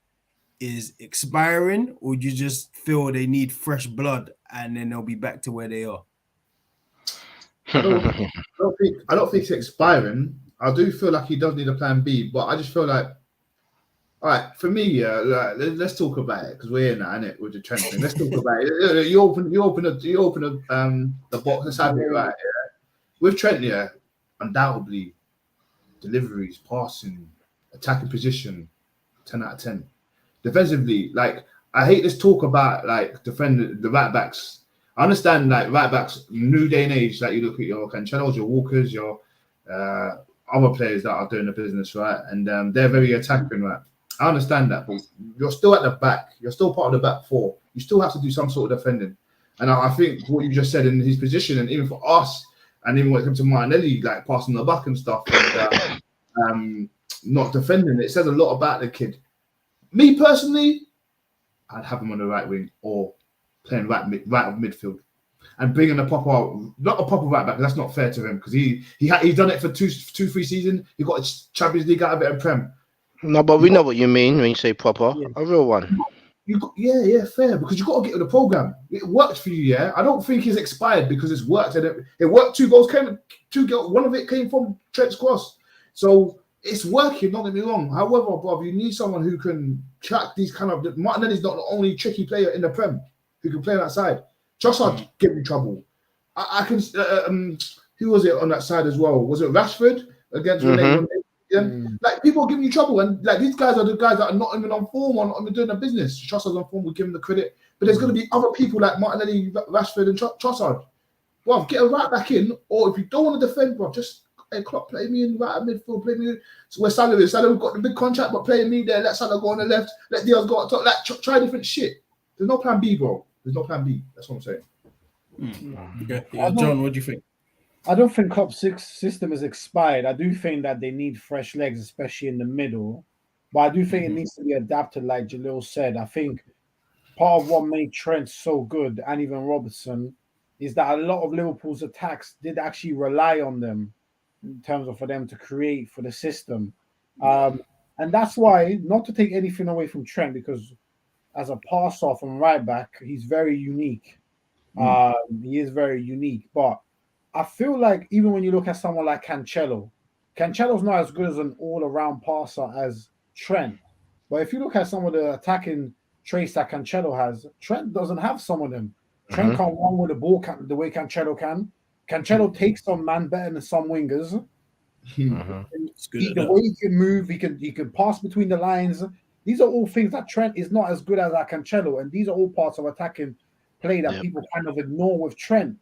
is expiring, or do you just feel they need fresh blood and then they'll be back to where they are? I don't think it's expiring. I do feel like he does need a plan B, but I just feel like, all right, for me, let's talk about it because we're here now, innit, with the Trent thing. Let's talk about it. You open the box inside it, right? Yeah. With Trent, undoubtedly, deliveries, passing, attacking position, 10 out of 10. Defensively, like, I hate this talk about like defending the right backs. I understand like right backs, new day and age, like you look at your Cancelos, your Walkers, your other players that are doing the business, right? And they're very attacking, right? I understand that, but you're still at the back. You're still part of the back 4. You still have to do some sort of defending. And I think what you just said in his position, and even for us, and even when it comes to Martinelli, like passing the buck and stuff, and not defending, it says a lot about the kid. Me personally, I'd have him on the right wing or playing right of midfield. And bringing not a proper right back. That's not fair to him because he's done it for 2-3 seasons. He got a Champions League out of it and Prem. No, but we know what you mean when you say proper. Yeah. A real one. Fair, because you got to get with the program. It worked for you, yeah. I don't think it's expired because it's worked. And it worked. 2 goals. One of it came from Trent's cross, so it's working. Don't get me wrong. However, bro, you need someone who can track these kind of. Martinelli's not the only tricky player in the Prem who can play on that side. Trossard give me trouble. I can. Who was it on that side as well? Was it Rashford against Ronaldo? Like people are giving you trouble, and like these guys are the guys that are not even on form, or not even doing their business. Trossard's on form, we give him the credit, but there's going to be other people like Martinelli, Rashford, and Trossard. Well, get a right back in, or if you don't want to defend, bro, just Klopp, play me in right midfield, play me. So where Salah is, Salah got the big contract, but playing me there, let Salah go on the left, let Diaz go on top, like try different shit. There's no plan B, bro. There's no plan B. That's what I'm saying. Okay. John, what do you think? I don't think Klopp's system is expired. I do think that they need fresh legs, especially in the middle. But I do think it needs to be adapted, like Jelil said. I think part of what made Trent so good, and even Robertson, is that a lot of Liverpool's attacks did actually rely on them in terms of for them to create for the system. And that's why, not to take anything away from Trent, because as a pass-off and right back, he's very unique. He is very unique. But I feel like even when you look at someone like Cancelo's not as good as an all-around passer as Trent. But if you look at some of the attacking traits that Cancelo has, Trent doesn't have some of them. Trent can't run with the ball the way Cancelo can. Cancelo takes on man better than some wingers. The way he can move, he can pass between the lines. These are all things that Trent is not as good as Cancelo, and these are all parts of attacking play that people kind of ignore with Trent.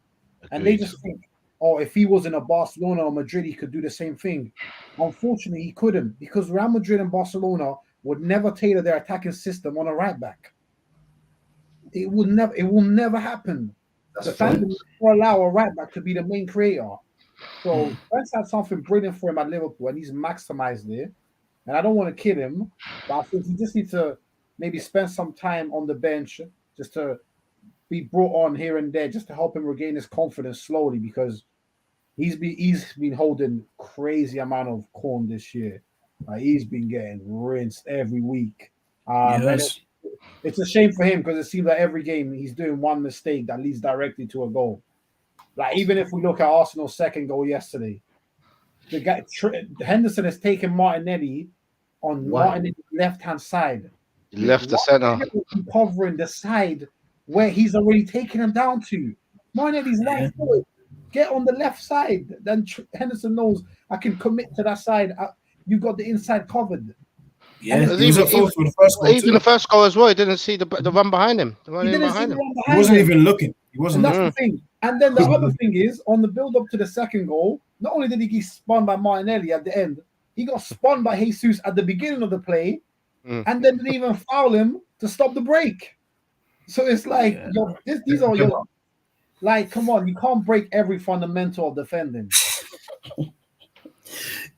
And they just think, oh, if he was in a Barcelona or Madrid, he could do the same thing. Unfortunately, he couldn't, because Real Madrid and Barcelona would never tailor their attacking system on a right back. It will never happen. The fans will allow a right back to be the main creator. So Trent's had something brilliant for him at Liverpool, and he's maximized it. And I don't want to kid him, but I think he just needs to maybe spend some time on the bench just to be brought on here and there, just to help him regain his confidence slowly, because he's been holding crazy amount of corn this year. He's been getting rinsed every week. It's a shame for him, because it seems like every game he's doing one mistake that leads directly to a goal. Like, even if we look at Arsenal's second goal yesterday, the guy Henderson has taken Martinelli on Martinelli's left-hand side. He left the center, covering the side where he's already taken him down to. Martinelli's right foot. Get on the left side. Then Henderson knows I can commit to that side. You've got the inside covered. Yeah, even the first goal as well. He didn't see the run behind him. He wasn't even looking. He wasn't. And that's the thing. And then the other thing is, on the build-up to the second goal, not only did he get spun by Martinelli at the end, he got spun by Jesus at the beginning of the play, and then didn't even foul him to stop the break. So it's like, these are your... Like, come on, you can't break every fundamental of defending.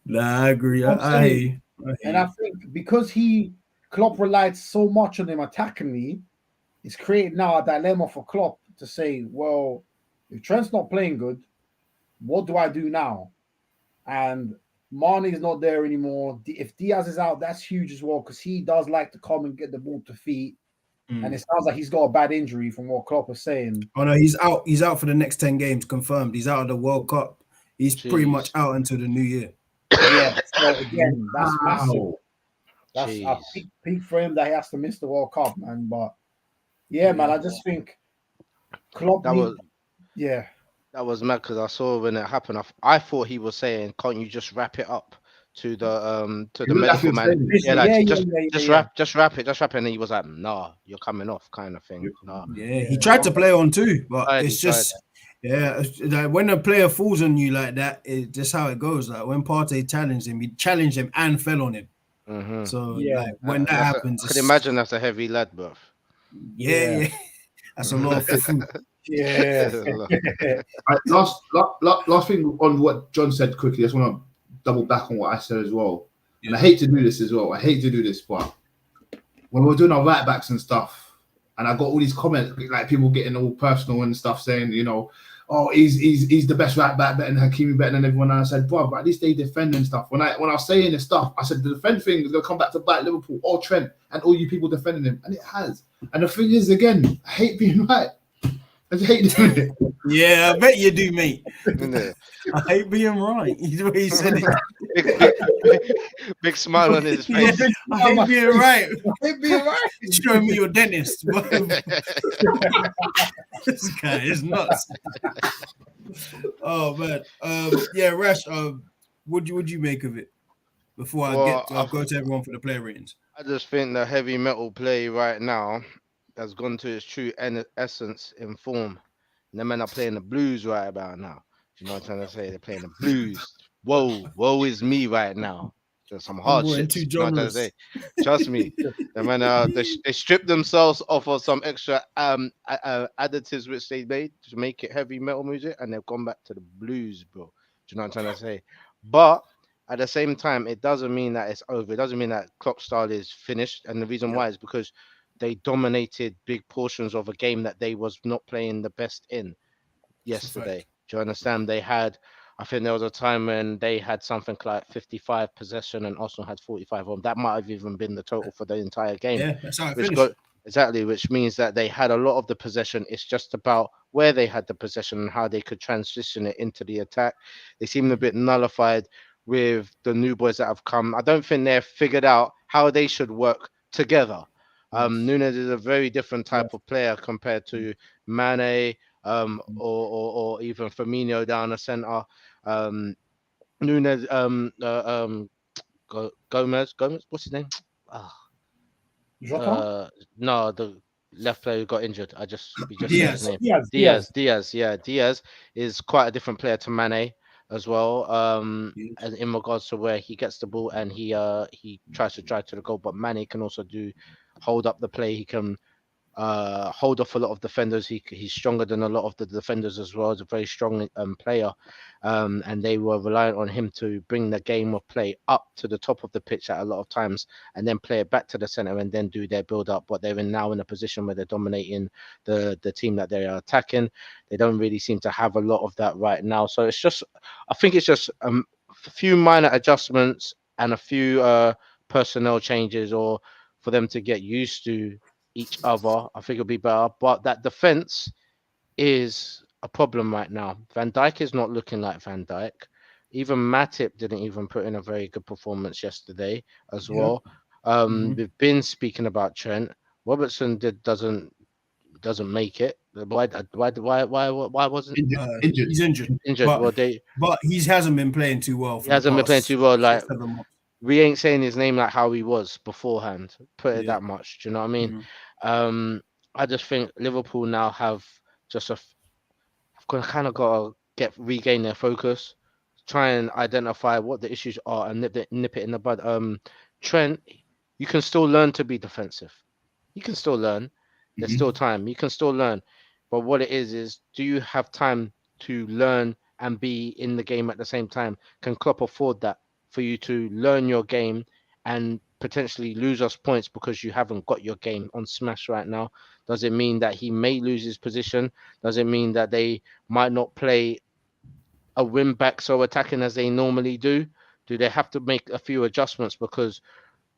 Nah, I agree. And I think because Klopp relied so much on him attackingly, it's created now a dilemma for Klopp to say, well, if Trent's not playing good, what do I do now? And Mane is not there anymore. If Diaz is out, that's huge as well, because he does like to come and get the ball to feet. And it sounds like he's got a bad injury from what Klopp is saying. Oh no, he's out. He's out for the next 10 games, confirmed. He's out of the World Cup. He's pretty much out until the new year. Yeah, so again, that's massive. That's a peak for him that he has to miss the World Cup, man. But man, I just think Klopp. That was mad, because I saw when it happened. I thought he was saying, "Can't you just wrap it up to the medical man? Just wrap it, and then he was like, "Nah, you're coming off," kind of thing. Nah. Yeah, he tried to play on too, but it's just. Yeah, like when a player falls on you like that, it's just how it goes. Like when Partey challenged him, he challenged him and fell on him. So like, when that happens, I can imagine that's a heavy lad, bro. Yeah. That's a lot of food. Last thing on what John said quickly. I just want to double back on what I said as well. And I hate to do this as well. But when we're doing our right backs and stuff, And I got all these comments, like people getting all personal and stuff, saying, you know, oh, he's the best right back, better than Hakimi, better than everyone. And I said, bro, but at least they defend and stuff. When I was saying this stuff, I said the defend thing is gonna come back to bite Liverpool or Trent and all you people defending him, and it has. And the thing is, again, I hate being right. I just hate doing it. Yeah, I bet you do, mate. I hate being right. He's the way he said it. Big smile on his face. Yeah, I hate being right. I hate being right. Show me your dentist. This guy is nuts. Oh man. Yeah, Rash. What would you make of it? Before I go to everyone for the player ratings. I just think the heavy metal play right now has gone to its true essence in form. And the men are playing the blues right about now. Do you know what I'm trying to say? They're playing the blues. Woe is me right now. There's some hardship. You know what I'm trying to say? Trust me. The men they stripped themselves off of some extra additives which they made to make it heavy metal music, and they've gone back to the blues, bro. Do you know what I'm trying to say? But at the same time, it doesn't mean that it's over. It doesn't mean that Klopp style is finished. And the reason why is because they dominated big portions of a game that they was not playing the best in yesterday. Do you understand? I think there was a time when they had something like 55 possession and Arsenal had 45 on. That might have even been the total for the entire game. Yeah, that's how it finished. Exactly, which means that they had a lot of the possession. It's just about where they had the possession and how they could transition it into the attack. They seem a bit nullified with the new boys that have come. I don't think they've figured out how they should work together. Núñez is a very different type of player compared to Mane or even Firmino down the center. Núñez, Gomez, what's his name? No, the left player who got injured. Diaz. Diaz is quite a different player to Mane as well. And in regards to where he gets the ball and he tries to drive to the goal, but Mane can also hold up the play. He can hold off a lot of defenders. He's stronger than a lot of the defenders as well. He's a very strong player, and they were reliant on him to bring the game of play up to the top of the pitch at a lot of times, and then play it back to the center and then do their build up. But they're now in a position where they're dominating the team that they are attacking. They don't really seem to have a lot of that right now. So I think it's just a few minor adjustments and a few personnel changes, or for them to get used to each other. I think it'll be better. But that defense is a problem right now. Van Dijk is not looking like Van Dijk. Even Matip didn't even put in a very good performance yesterday as well. We've been speaking about Trent. Robertson doesn't make it. Why wasn't injured? He's injured. But he hasn't been playing too well. He hasn't been playing too well. Like, we ain't saying his name like how he was beforehand. Put it that much. Do you know what I mean? I just think Liverpool now have just kind of got to regain their focus, try and identify what the issues are and nip it in the bud. Trent, you can still learn to be defensive. You can still learn. There's still time. You can still learn. But what it is do you have time to learn and be in the game at the same time? Can Klopp afford that for you to learn your game and potentially lose us points because you haven't got your game on smash right now? Does it mean that he may lose his position? Does it mean that they might not play a win back so attacking as they normally do? Do they have to make a few adjustments? Because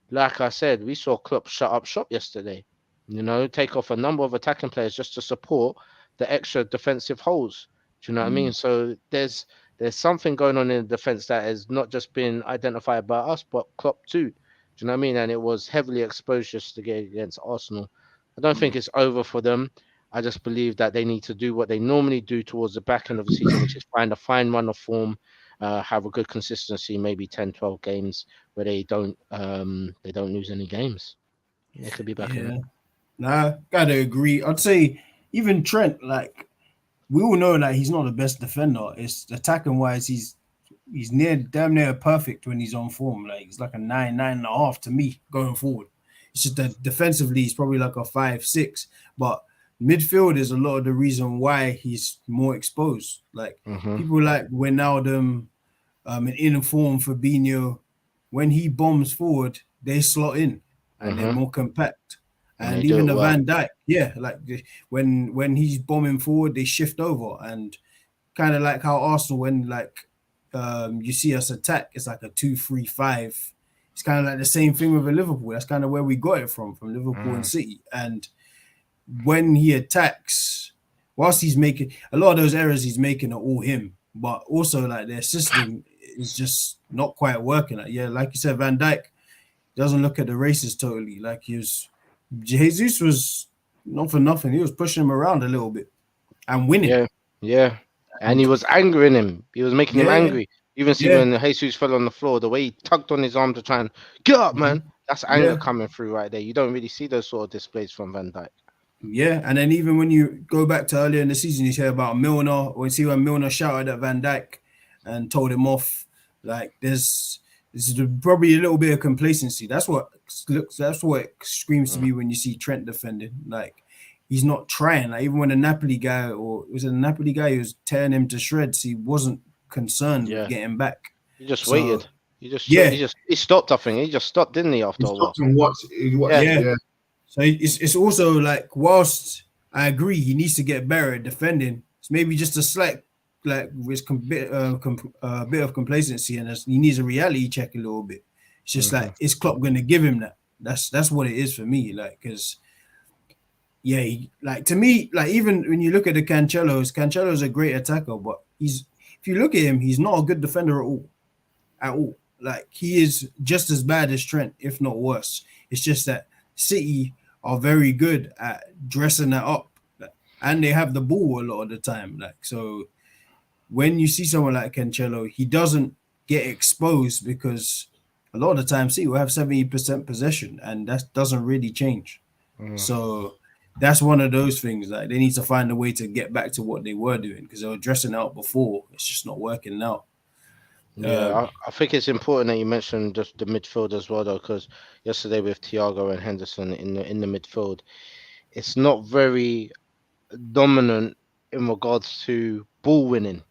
like I said, we saw Klopp shut up shop yesterday. You know, take off a number of attacking players just to support the extra defensive holes. Do you know what I mean? So there's something going on in the defense that has not just been identified by us, but Klopp too. Do you know what I mean? And it was heavily exposed just against Arsenal. I don't think it's over for them. I just believe that they need to do what they normally do towards the back end of the season, which is find a fine run of form, have a good consistency, maybe 10, 12 games where they don't lose any games. They could be back in it. Nah, gotta agree. I'd say even Trent, like, we all know that he's not the best defender. It's attacking wise, he's damn near perfect when he's on form. Like, he's like a 9.5 to me going forward. It's just that defensively he's probably like a 5-6. But midfield is a lot of the reason why he's more exposed. Like people like Wijnaldum, in form Fabinho, when he bombs forward, they slot in and they're more compact. And they even do the it well. Van Dijk, like when he's bombing forward, they shift over, and kind of like how Arsenal, when like you see us attack, it's like a 2-3-5. It's kind of like the same thing with Liverpool. That's kind of where we got it from Liverpool and City. And when he attacks, whilst he's making a lot of those errors, he's making are all him. But also, like, their system is just not quite working. Like you said, Van Dijk doesn't look at the races totally. Like Jesus was not for nothing. He was pushing him around a little bit and winning. Yeah. And he was angering him. He was making him angry. You even see when Jesus fell on the floor, the way he tugged on his arm to try and get up, man. That's anger coming through right there. You don't really see those sort of displays from Van Dijk. Yeah, and then even when you go back to earlier in the season, you hear about Milner, or you see when Milner shouted at Van Dijk and told him off. Like, this is probably a little bit of complacency. That's what it screams to me when you see Trent defending. Like, he's not trying. Like, even when the Napoli guy, or was it a Napoli guy who was tearing him to shreds, he wasn't concerned with getting back. He just waited. He stopped. I think he just stopped, didn't he? After a while. And watched. So it's also like, whilst I agree he needs to get better at defending, it's maybe just a slight with a bit of complacency, and he needs a reality check a little bit. It's just like, is Klopp going to give him that? That's what it is for me. Like, because to me, like, even when you look at the Cancelo's a great attacker, but if you look at him, he's not a good defender at all. Like, he is just as bad as Trent, if not worse. It's just that City are very good at dressing that up, and they have the ball a lot of the time. Like, so when you see someone like Cancelo, he doesn't get exposed, because a lot of the time City will have 70% possession, and that doesn't really change. So that's one of those things. Like, they need to find a way to get back to what they were doing, because they were dressing out before. It's just not working now. Yeah, I think it's important that you mentioned just the midfield as well, though, because yesterday with Thiago and Henderson in the midfield, it's not very dominant in regards to ball winning,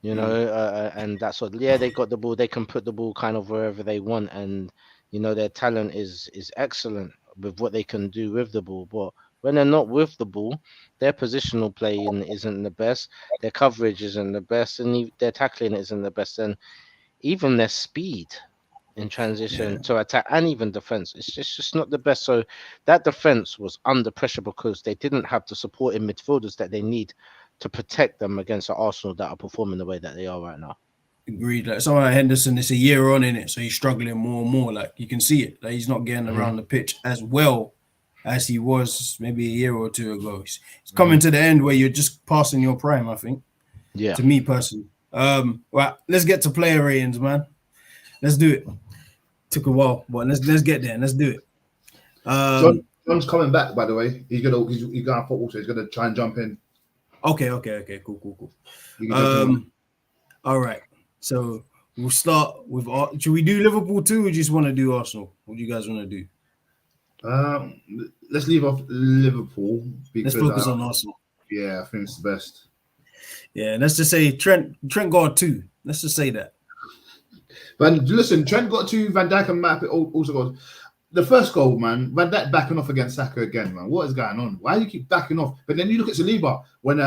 and that's what. Yeah, they got the ball. They can put the ball kind of wherever they want, and their talent is excellent with what they can do with the ball. But when they're not with the ball, their positional play isn't the best, their coverage isn't the best, and their tackling isn't the best, and even their speed in transition to attack and even defense, it's just not the best. So that defense was under pressure because they didn't have the supporting midfielders that they need to protect them against the Arsenal that are performing the way that they are right now. Agreed. Like, someone like Henderson, it's a year on in it, so he's struggling more and more. Like, you can see it. Like, he's not getting around the pitch as well as he was maybe a year or two ago. It's coming to the end where you're just passing your prime, I think. Yeah. To me personally. Well, let's get to player ratings, man. Let's do it. Took a while, but let's get there and let's do it. John's coming back, by the way. He's going football, so he's gonna try and jump in. Okay. Cool. All right. So we'll start with. Should we do Liverpool too, or do you just want to do Arsenal? What do you guys want to do? Let's leave off Liverpool. Let's focus on Arsenal. Yeah, I think it's the best. Yeah, let's just say Trent got 2. Let's just say that. But listen, Trent got 2. Van Dijk and Matt also got. The first goal, man. Van Dijk backing off against Saka again, man. What is going on? Why do you keep backing off? But then you look at Saliba when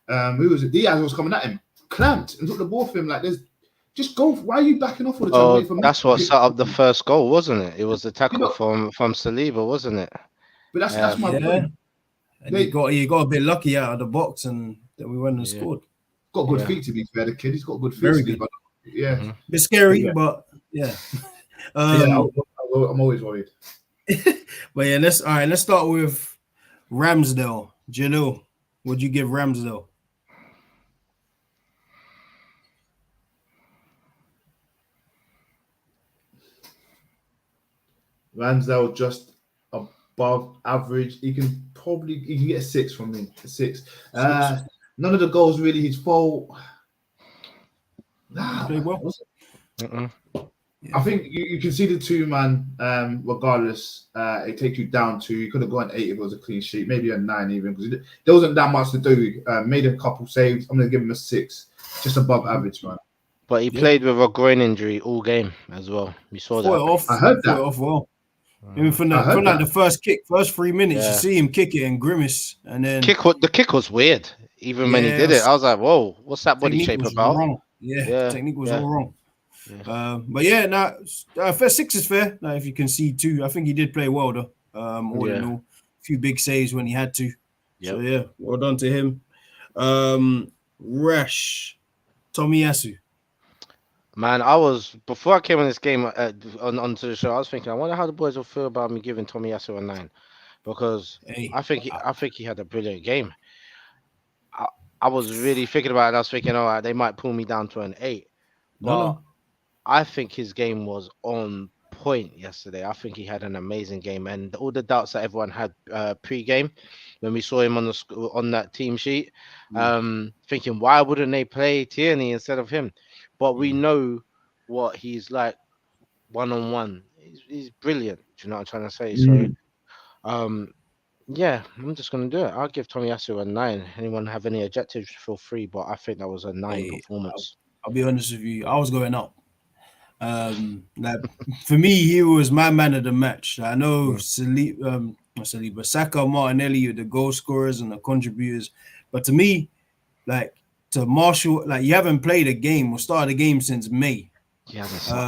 who was it? Diaz was coming at him, clamped and took the ball for him. Like, there's just go. Why are you backing off all the time? That's what set up the first goal, wasn't it? It was the tackle from Saliba, wasn't it? But that's my point. And you got a bit lucky out of the box, and then we went and scored. Got good feet, to be fair. The kid, he's got good feet. Very good. Yeah, bit scary, but yeah. I'm always worried. But yeah, let's start with Ramsdale. Jelil, what'd you give Ramsdale? Ramsdale just above average. He can get a 6 from me. A 6. None of the goals really his fault. Played well. I think you conceded 2, man. Regardless, it takes you down to. You could have gone 8 if it was a clean sheet, maybe a 9 even, because there wasn't that much to do. Made a couple saves. I'm gonna give him a 6, just above average, man. But he played with a groin injury all game as well. You saw that. I heard that. Off well. Even from like the first 3 minutes, you see him kick it and grimace, and then the kick was weird. Even when he did it, I was like, "Whoa, what's that body shape about?" Wrong. Technique was all wrong. But yeah, first 6 is fair. Now, if you can see 2, I think he did play well though. All in all, a few big saves when he had to. So yeah, well done to him. Rash, Tomiyasu. Man, before I came on this game onto the show, I was thinking, I wonder how the boys will feel about me giving Tomiyasu a 9, because I think he had a brilliant game. I was really thinking about it. I was thinking, all right, they might pull me down to an 8, but I think his game was on point yesterday. I think he had an amazing game, and all the doubts that everyone had pre-game when we saw him on that team sheet, thinking why wouldn't they play Tierney instead of him? But we know what he's like one-on-one. He's brilliant. Do you know what I'm trying to say? So, yeah, I'm just gonna do it. I'll give Tomiyasu a 9. Anyone have any adjectives? Feel free, but I think that was a 9 performance. I'll be honest with you. I was going up. Like for me, he was my man of the match. I know Saliba, Saka and Martinelli are the goal scorers and the contributors, but to me, like to Marshall, like you haven't played a game or started a game since May. Yeah,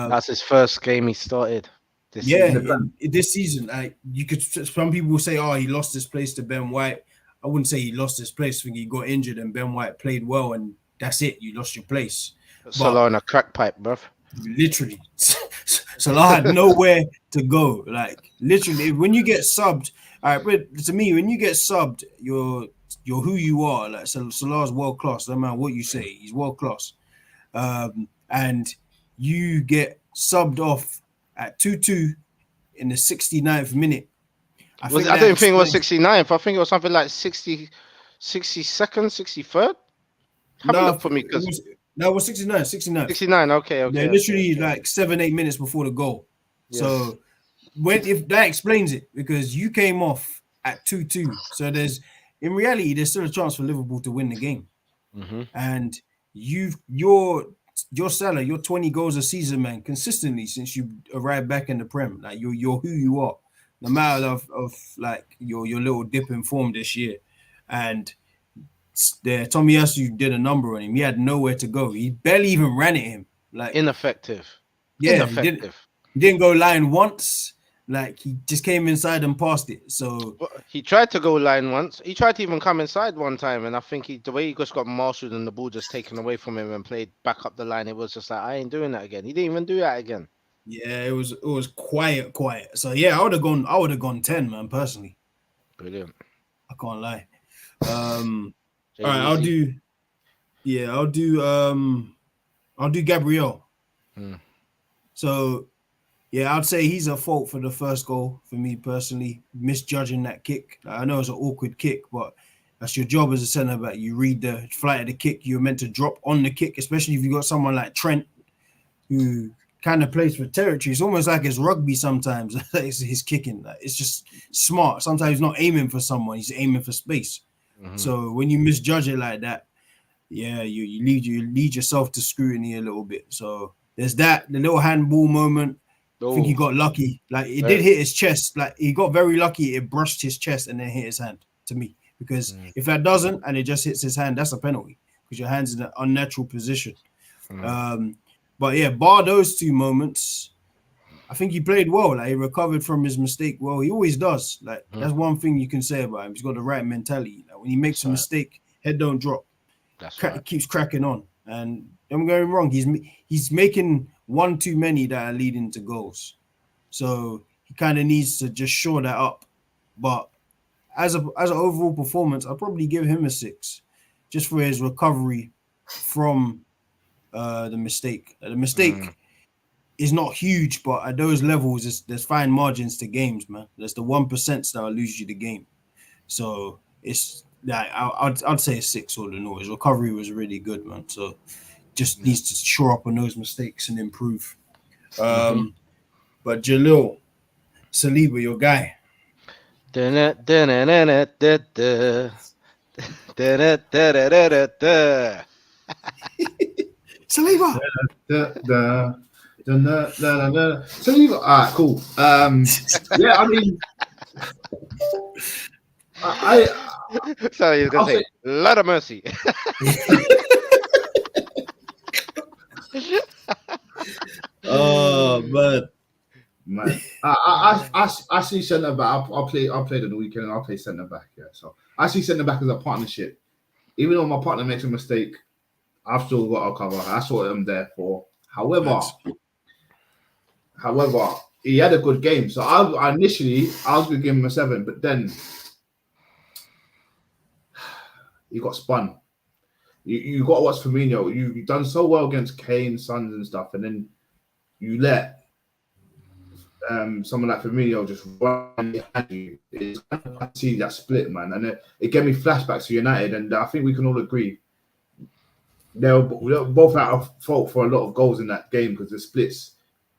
that's his first game he started. This season. Like you could, some people say, "Oh, he lost his place to Ben White." I wouldn't say he lost his place. I think he got injured and Ben White played well, and that's it. You lost your place. Salah in a crack pipe, bruv. Literally, Salah had nowhere to go. Like literally, when you get subbed, all right. But to me, when you get subbed, you're who you are. Like Salah's world class. No matter what you say, he's world class. And you get subbed off at 2-2 in the 69th minute. I didn't think it was 69th. I think it was something like 62nd, 63rd. Have a look for me, because. No, it was 69. 69, okay. Yeah, literally like 7-8 minutes before the goal. Yes. So if that explains it, because you came off at 2-2. So in reality, there's still a chance for Liverpool to win the game. And you're Salah, you're 20 goals a season, man, consistently since you arrived back in the Prem. Like you're who you are, no matter of like your little dip in form this year. And Tomiyasu did a number on him. He had nowhere to go. He barely even ran at him. Like ineffective. Yeah, ineffective. He didn't go line once. Like he just came inside and passed it. So he tried to go line once. He tried to even come inside one time, and I think the way he just got marshaled and the ball just taken away from him and played back up the line, it was just like, I ain't doing that again. He didn't even do that again. Yeah, it was quiet. So yeah, I would have gone 10, man, personally. Brilliant. I can't lie. All right, I'll do Gabriel. So yeah, I'd say he's at fault for the first goal for me personally, misjudging that kick. I know it's an awkward kick, but that's your job as a centre back. You read the flight of the kick. You're meant to drop on the kick, especially if you got someone like Trent who kind of plays for territory. It's almost like it's rugby sometimes. It's his kicking. It's just smart. Sometimes he's not aiming for someone. He's aiming for space. So when you misjudge it like that, yeah, you lead yourself to scrutiny a little bit. So there's that. The little handball moment. I think he got lucky. Like it did hit his chest. Like he got very lucky. It brushed his chest and then hit his hand. To me, because if that doesn't and it just hits his hand, that's a penalty because your hand's in an unnatural position. But yeah, bar those two moments, I think he played well. Like he recovered from his mistake well. He always does. Like that's one thing you can say about him. He's got the right mentality. Like when he makes a mistake, head don't drop. It keeps cracking on. And don't get me wrong, he's making one too many that are leading to goals. So he kind of needs to just shore that up. But as an overall performance, I'll probably give him a 6, just for his recovery from the mistake. The mistake is not huge, but at those levels, there's fine margins to games, man. There's the 1% that'll lose you the game. So it's like I'd say a 6 all in all. His recovery was really good, man. So just needs to shore up on those mistakes and improve. But Jelil, Saliba, your guy. Saliba. So you got all right, cool. Yeah, I mean, I Sorry, he's gonna say lot of mercy. Oh, but man, I see centre back. I'll play the weekend and I'll play centre back. Yeah, so I see centre back as a partnership. Even though my partner makes a mistake, I've still got to cover. That's what I'm there for. However, he had a good game. So I initially was going to give him a 7, but then he got spun. You got to watch Firmino. You've done so well against Kane, Sons and stuff, and then you let someone like Firmino just run behind you. I see that split, man, and it gave me flashbacks to United, and I think we can all agree they were both out of fault for a lot of goals in that game because the splits.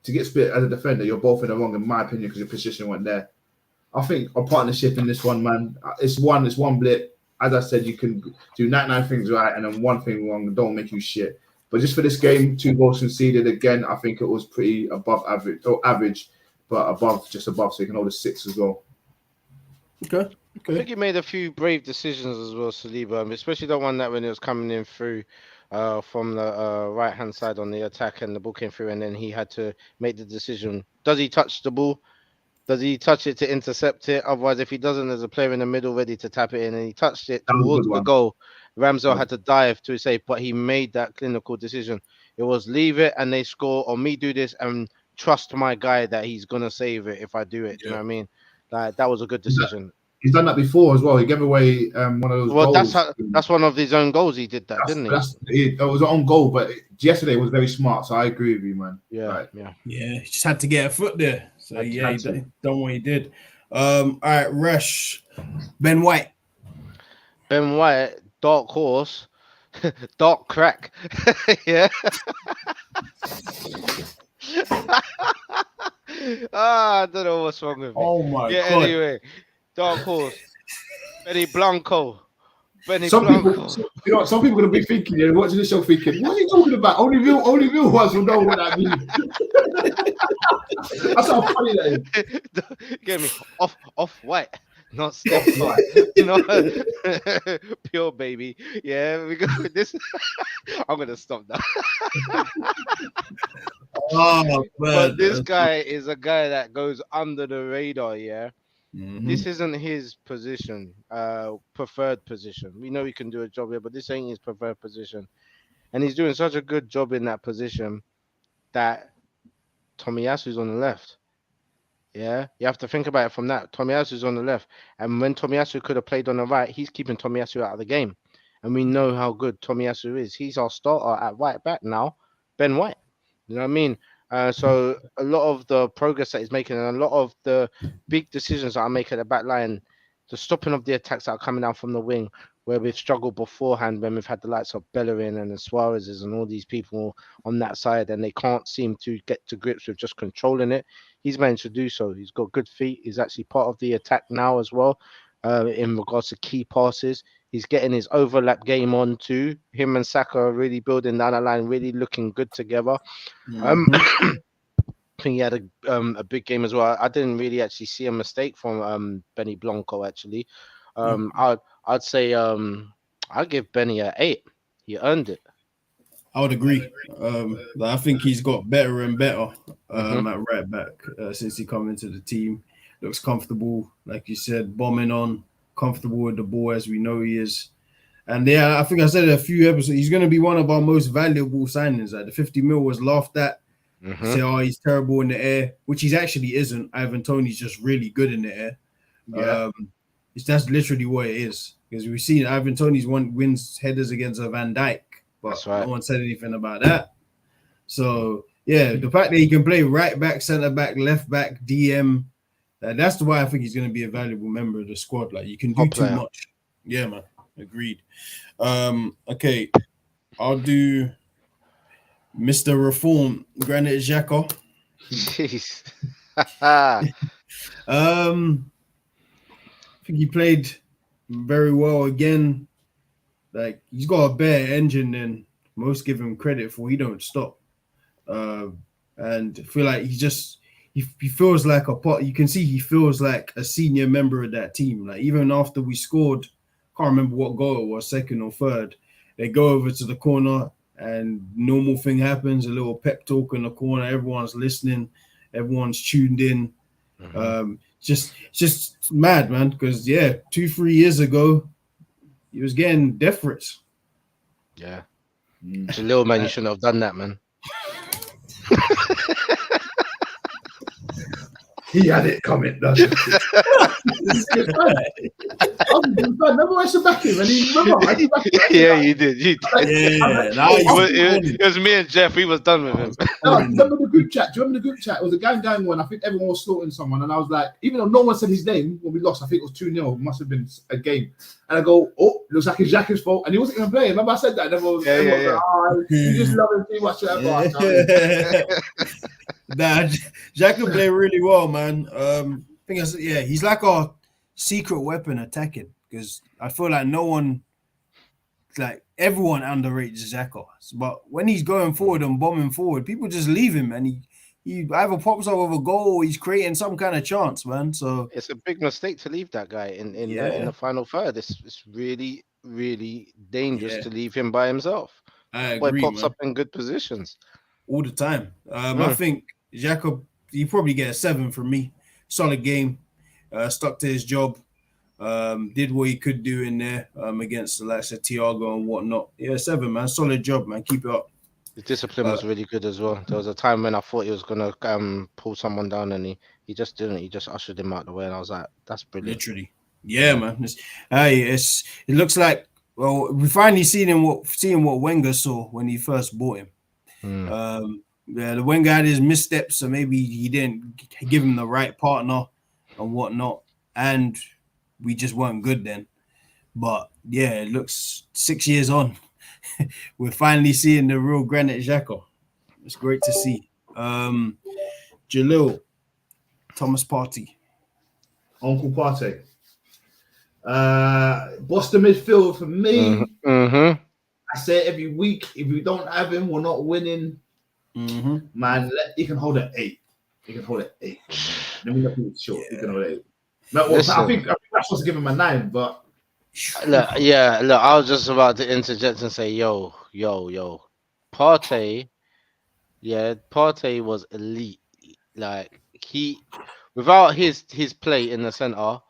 To get split as a defender, you're both in the wrong, in my opinion, because your position went there. I think a partnership in this one, man. It's one blip. As I said, you can do 99 things right and then one thing wrong. Don't make you shit. But just for this game, 2 goals conceded again. I think it was pretty above average, or average, but just above, so you can hold a 6 as well. Okay. I think he made a few brave decisions as well, Saliba, especially the one that when it was coming in through from the right-hand side on the attack and the ball came through and then he had to make the decision. Does he touch the ball? Does he touch it to intercept it? Otherwise, if he doesn't, there's a player in the middle ready to tap it in and he touched it towards the goal. Ramsdale had to dive to save, but he made that clinical decision. It was leave it and they score, or me do this and trust my guy that he's going to save it if I do it. Do you know what I mean? Like, that was a good decision. He's done that before as well. He gave away one of those goals. That's one of his own goals. He did that, didn't he? It was on goal, but yesterday was very smart. So I agree with you, man. Yeah. He just had to get a foot there. So he done what he did. All right, Rash, Ben White, dark horse, dark crack. Yeah. I don't know what's wrong with me. Oh my God. Anyway. Dark horse, Benny Blanco. Some people are going to be thinking, you're watching the show thinking, what are you talking about? Only real ones will know what that means. That's how funny that is. Get me off white, not Steph White. No, pure baby. Yeah, we go with this. I'm gonna stop now. But this guy is a guy that goes under the radar. Yeah. Mm-hmm. This isn't his position, preferred position. We know he can do a job here, but this ain't his preferred position. And he's doing such a good job in that position that Tomiyasu's on the left. Yeah, you have to think about it from that. Tomiyasu's on the left. And when Tomiyasu could have played on the right, he's keeping Tomiyasu out of the game. And we know how good Tomiyasu is. He's our starter at right back now, Ben White. You know what I mean? So a lot of the progress that he's making and a lot of the big decisions that I make at the back line, the stopping of the attacks that are coming down from the wing, where we've struggled beforehand when we've had the likes of Bellerin and the Suarez's and all these people on that side, and they can't seem to get to grips with just controlling it. He's managed to do so. He's got good feet. He's actually part of the attack now as well in regards to key passes. He's getting his overlap game on too. Him and Saka are really building down the line, really looking good together. I think he had a big game as well. I didn't really actually see a mistake from Benny Blanco actually. I'd say I'd give Benny an 8. He earned it. I would agree. I think he's got better and better at right back since he come into the team. Looks comfortable, like you said, bombing on, comfortable with the ball as we know he is. And yeah, I think I said a few episodes, he's going to be one of our most valuable signings. Like the 50 mil was laughed at. Say, oh, he's terrible in the air, which he actually isn't. Ivan Toney's just really good in the air. Yeah. That's literally what it is. Because we've seen Ivan Toney's wins headers against a Van Dijk, but no one said anything about that. So yeah, the fact that he can play right back, centre back, left back, DM, that's why I think he's going to be a valuable member of the squad. Like you can do too much. Yeah, man. Agreed. Okay, I'll do Mr. Reform, Granit Xhaka. Jeez. I think he played very well again. Like he's got a better engine than most give him credit for. He don't stop. and I feel like he feels like a part. You can see he feels like a senior member of that team. Like even after we scored, can't remember what goal it was, second or third. They go over to the corner and normal thing happens, a little pep talk in the corner. Everyone's listening, everyone's tuned in. Just mad, man. Because 2-3 years ago, he was getting deference. Yeah, Jelil, man, you shouldn't have done that, man. He had it coming, doesn't he? Remember I should back him, and he Yeah, you did. It was me and Jeff. We was done with him. No, remember the group chat? Do you remember the group chat? It was a gang one. I think everyone was slaughtering someone, and I was like, even though no one said his name when we lost, I think it was 2-0. It must have been a game. And I go, oh, it looks like it's Jacques' fault, and he wasn't even playing. Remember I said that? And everyone was like, oh, you just love him too much. Nah, Jack can play really well, man. He's like our secret weapon attacking, because I feel like everyone underrates Xhaka. But when he's going forward and bombing forward, people just leave him, and he either pops up with a goal or he's creating some kind of chance, man. So it's a big mistake to leave that guy in the final third. It's really, really dangerous to leave him by himself. I agree, he pops man. up in good positions all the time. I think Xhaka, he probably get a 7 from me. Solid game, stuck to his job, did what he could do in there against the likes of Thiago and whatnot. 7, man. Solid job, man. Keep it up. The discipline was really good as well. There was a time when I thought he was gonna pull someone down, and he just didn't. He just ushered him out the way, and I was like, "That's brilliant." Literally, man. It looks like we finally seeing what Wenger saw when he first bought him. The Wenger had his missteps, so maybe he didn't give him the right partner and whatnot, and we just weren't good then. But it looks 6 years on. We're finally seeing the real Granit Xhaka. It's great to see. Jelil, Thomas Partey. Uncle Partey. Boston midfield for me. I say it every week. If we don't have him, we're not winning. Man, he can hold an 8. He can hold an 8. Let me not be short. He can hold an 8. No, I think I'm supposed to give him a 9, but look, I was just about to interject and say, yo, Partey was elite. Like without his play in the center,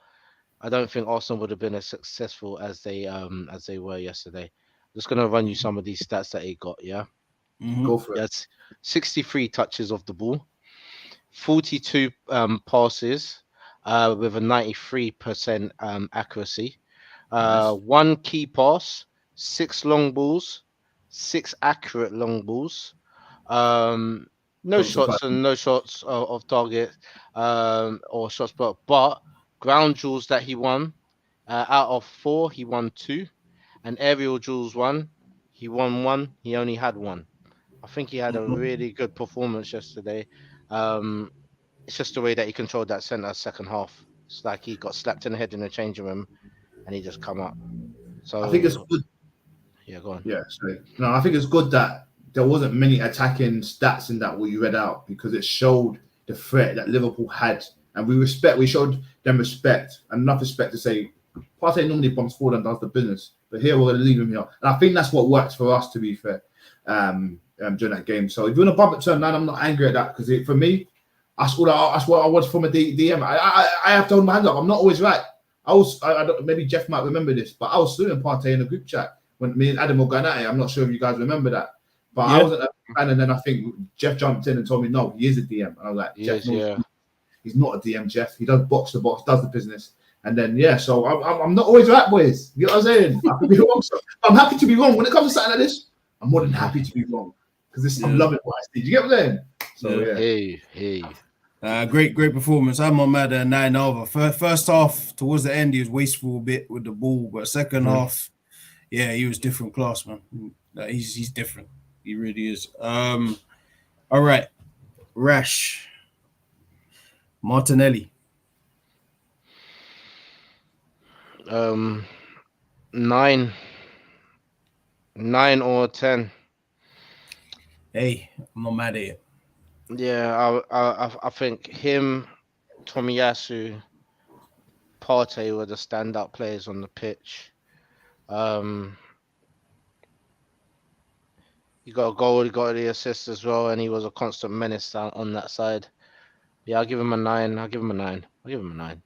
I don't think Arsenal would have been as successful as they were yesterday. I'm just gonna run you some of these stats that he got. Go for it. That's 63 touches of the ball, 42 passes with a 93% accuracy. One key pass, 6 long balls, 6 accurate long balls. No shots and no shots of target or shots blocked, but ground duels that he won, out of 4, he won 2, and aerial duels 1, he won 1. He only had 1. I think he had a really good performance yesterday. It's just the way that he controlled that centre second half. It's like he got slapped in the head in the changing room, and he just come up. So I think it's good. Yeah, go on. Yeah, sorry. No, I think it's good that there wasn't many attacking stats in that what you read out, because it showed the threat that Liverpool had, and we showed them respect, and enough respect to say Partey normally bumps forward and does the business, but here we're going to leave him here, and I think that's what works for us, to be fair, during that game. So if you want to bump it to a 9, I'm not angry at that, because for me, that's what I was from a DM. I have to hold my hands up. I'm not always right. I don't, maybe Jeff might remember this, but I was suing Partey in a group chat when me and Adam were going at it. I'm not sure if you guys remember that, but I wasn't a fan, and then I think Jeff jumped in and told me, no, he is a DM. And I was like, he's not a DM, Jeff. He does box to box, does the business. And then, so I'm not always right, boys. You know what I'm saying? I could be wrong. So I'm happy to be wrong. When it comes to something like this, I'm more than happy to be wrong, because I'm loving what I see. You get what I'm saying? So, Hey. Great performance. I'm on mad at 9 over. First half, towards the end, he was wasteful a bit with the ball, but second half, he was different class, man. He's different. He really is. All right, Rash, Martinelli. 9 or 10. Hey, I'm not mad at it. Yeah, I think him, Tomiyasu, Partey were the standout players on the pitch. He got a goal, he got the assist as well, and he was a constant menace down on that side. Yeah, I'll give him a 9. I'll give him a 9. I'll give him a 9.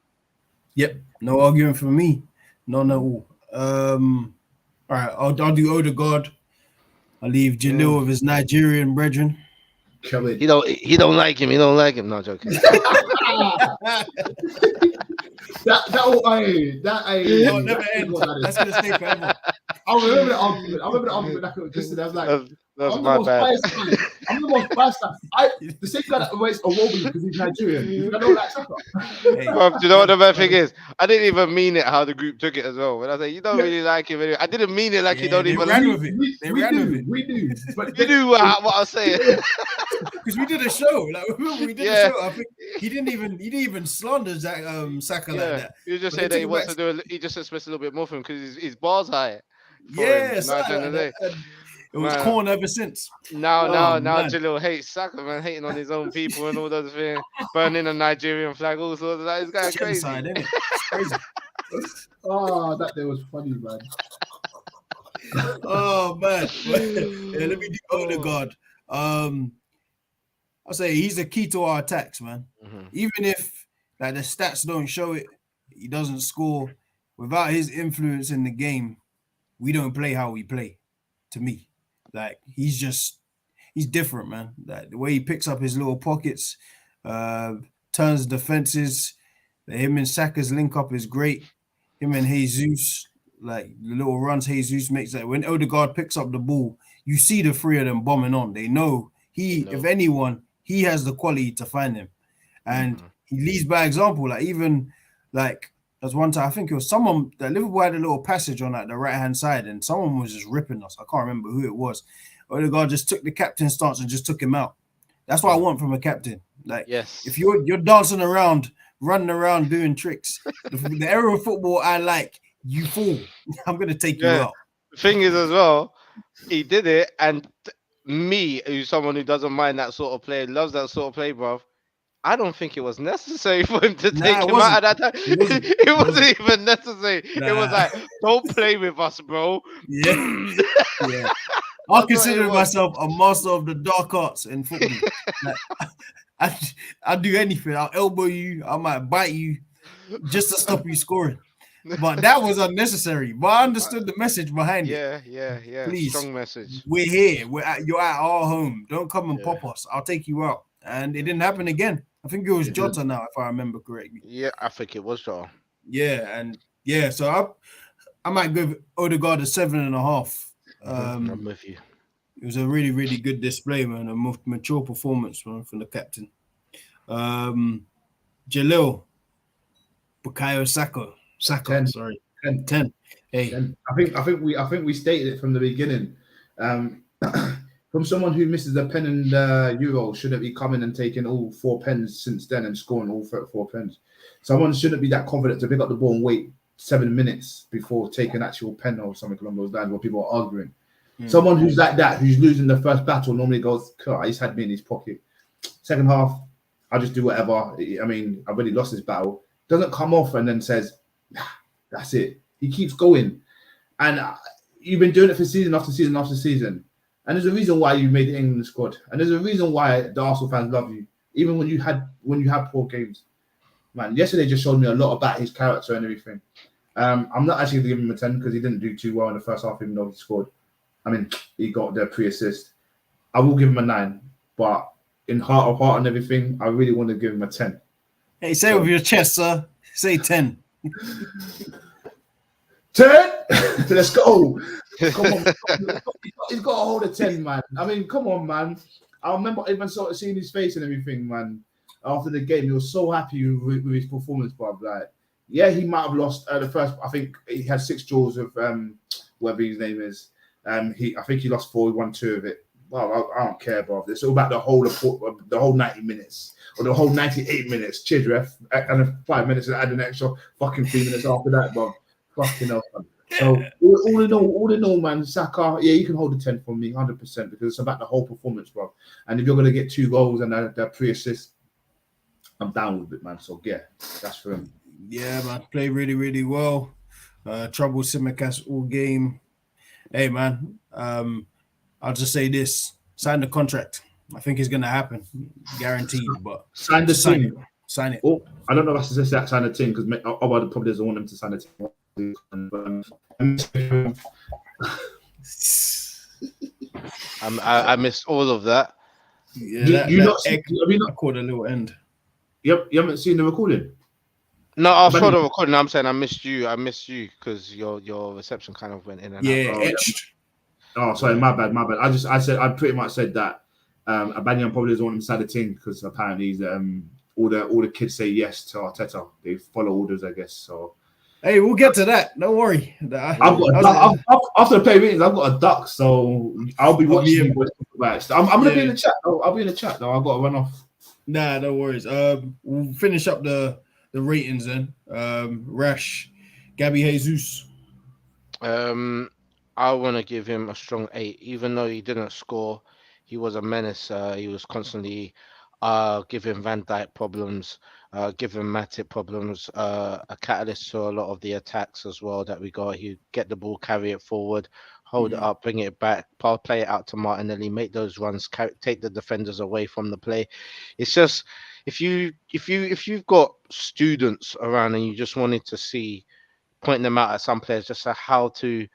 Yep, no argument for me. None at all. All right, I'll do Odegaard. I'll leave Jelil with his Nigerian brethren. He don't like him. He don't like him. No, joking. It'll never end. That's gonna stay forever. I remember the argument. Just I was like, that's my bad. I'm the most biased. The same guy that rates Awobi because he's Nigerian. I don't like Saka. Hey. Bro, do you know what the bad thing is? I didn't even mean it how the group took it as well. When I say you don't really like him, anyway. I didn't mean it like you don't even like with it. They ran with it. We do. But you knew what I was saying. Because we did a show. Like remember we did a show. I think he didn't even slander Saka like that. You just say that he wants to do. He just expects a little bit more from him because his bar's high. Yes, it was corn ever since. Now Jelil hates Saka, man, hating on his own people and all those things, burning a Nigerian flag, all sorts of that. It's kind of crazy. Side, isn't it? It's crazy. Oh, that day was funny, man. Oh man. Yeah, let me do Odegaard. I'll say he's the key to our attacks, man. Mm-hmm. Even if like the stats don't show it, he doesn't score. Without his influence in the game, we don't play how we play. To me, like he's different, man. Like the way he picks up his little pockets, turns defenses. Him and Saka's link up is great. Him and Jesus, like the little runs Jesus makes. That when Odegaard picks up the ball, you see the three of them bombing on. They know if anyone, he has the quality to find them, and he leads by example. Like even like. There's one time, I think it was someone that Liverpool had a little passage on like the right-hand side, and someone was just ripping us. I can't remember who it was. Odegaard just took the captain stance and just took him out. That's what I want from a captain. Like, if you're dancing around, running around, doing tricks, the era of football I like, you fall. I'm gonna take you out. The thing is, as well, he did it, and me, who's someone who doesn't mind that sort of play, loves that sort of play, bruv. I don't think it was necessary for him to take him out at that time. It wasn't even necessary. Nah. It was like, don't play with us, bro. Yeah. I consider myself a master of the dark arts in football. Like, I'll do anything. I'll elbow you. I might bite you just to stop you scoring. But that was unnecessary. But I understood the message behind it. Yeah. Please, strong message. We're here. You're at our home. Don't come and pop us. I'll take you out. And it didn't happen again. I think it was Jota now, if I remember correctly. Yeah, I think it was Jota. Yeah, so I might give Odegaard a 7.5. I'm with you. It was a really, really good display, man. A mature performance, man, from the captain. Jelil, Bukayo Saka. 10. Sorry, 10. Hey, 10. I think we stated it from the beginning. From someone who misses a pen in the Euro, shouldn't be coming and taking all 4 pens since then and scoring all 4 pens. Someone shouldn't be that confident to pick up the ball and wait 7 minutes before taking an actual pen or something along those lines where people are arguing. Someone who's like that, who's losing the first battle, normally goes, "God, he's had me in his pocket." Second half, I'll just do whatever. I mean, I've already lost this battle. Doesn't come off and then says, "That's it." He keeps going. And you've been doing it for season after season after season. And there's a reason why you made the England squad, and there's a reason why the Arsenal fans love you, even when you had poor games. Man, yesterday just showed me a lot about his character and everything. I'm not actually going to give him a 10 because he didn't do too well in the first half, even though he scored. I mean, he got the pre-assist. I will give him a 9, but in heart of heart and everything, I really want to give him a 10. Hey, say it with your chest, sir. Say 10. 10? Let's go. Come on. He's got a hold of 10, man. I mean, come on, man. I remember even sort of seeing his face and everything, man. After the game, he was so happy with his performance, bro. Like, yeah, he might have lost the first. I think he had 6 draws with whatever his name is. I think he lost 4. He won 2 of it. Well, I don't care, bro. It's all about the whole 90 minutes or the whole 98 minutes. Cheers, ref. And 5 minutes and add an extra fucking 3 minutes after that, bro. Fucking hell, man. So all in all, man, Saka, yeah, you can hold the 10 from me 100% because it's about the whole performance, bro. And if you're gonna get 2 goals and that 3 assists, I'm down with it, man. So yeah, that's for him. Yeah, man, played really, really well. Trouble Simicast all game. Hey, man, I'll just say this: sign the contract. I think it's gonna happen, guaranteed. But sign the sign team. it. Sign it. Oh, I don't know if I should sign the team because Obama probably doesn't want him to sign the team. I missed all of that. Yeah, I caught a little end. You haven't seen the recording? No, I saw the recording. I'm saying I missed you because your reception kind of went in and out. Etched. Oh, sorry, my bad. I pretty much said that Aubameyang probably doesn't want him to sign the team because apparently he's all the kids say yes to Arteta. They follow orders, I guess. So hey, we'll get to that. Don't worry. After the play meetings, I've got a duck, so I'll be watching you. I'm gonna be in the chat. I'll be in the chat though. I've got to run off. Nah, no worries. We'll finish up the ratings then. Rash, Gabby Jesus. I want to give him a strong 8, even though he didn't score. He was a menace. He was constantly giving Van Dijk problems, giving Matip problems, a catalyst to a lot of the attacks as well that we got. He'd get the ball, carry it forward, hold it up, bring it back, play it out to Martinelli, make those runs, take the defenders away from the play. It's just if you've got students around and you just wanted to see, point them out at some players just how to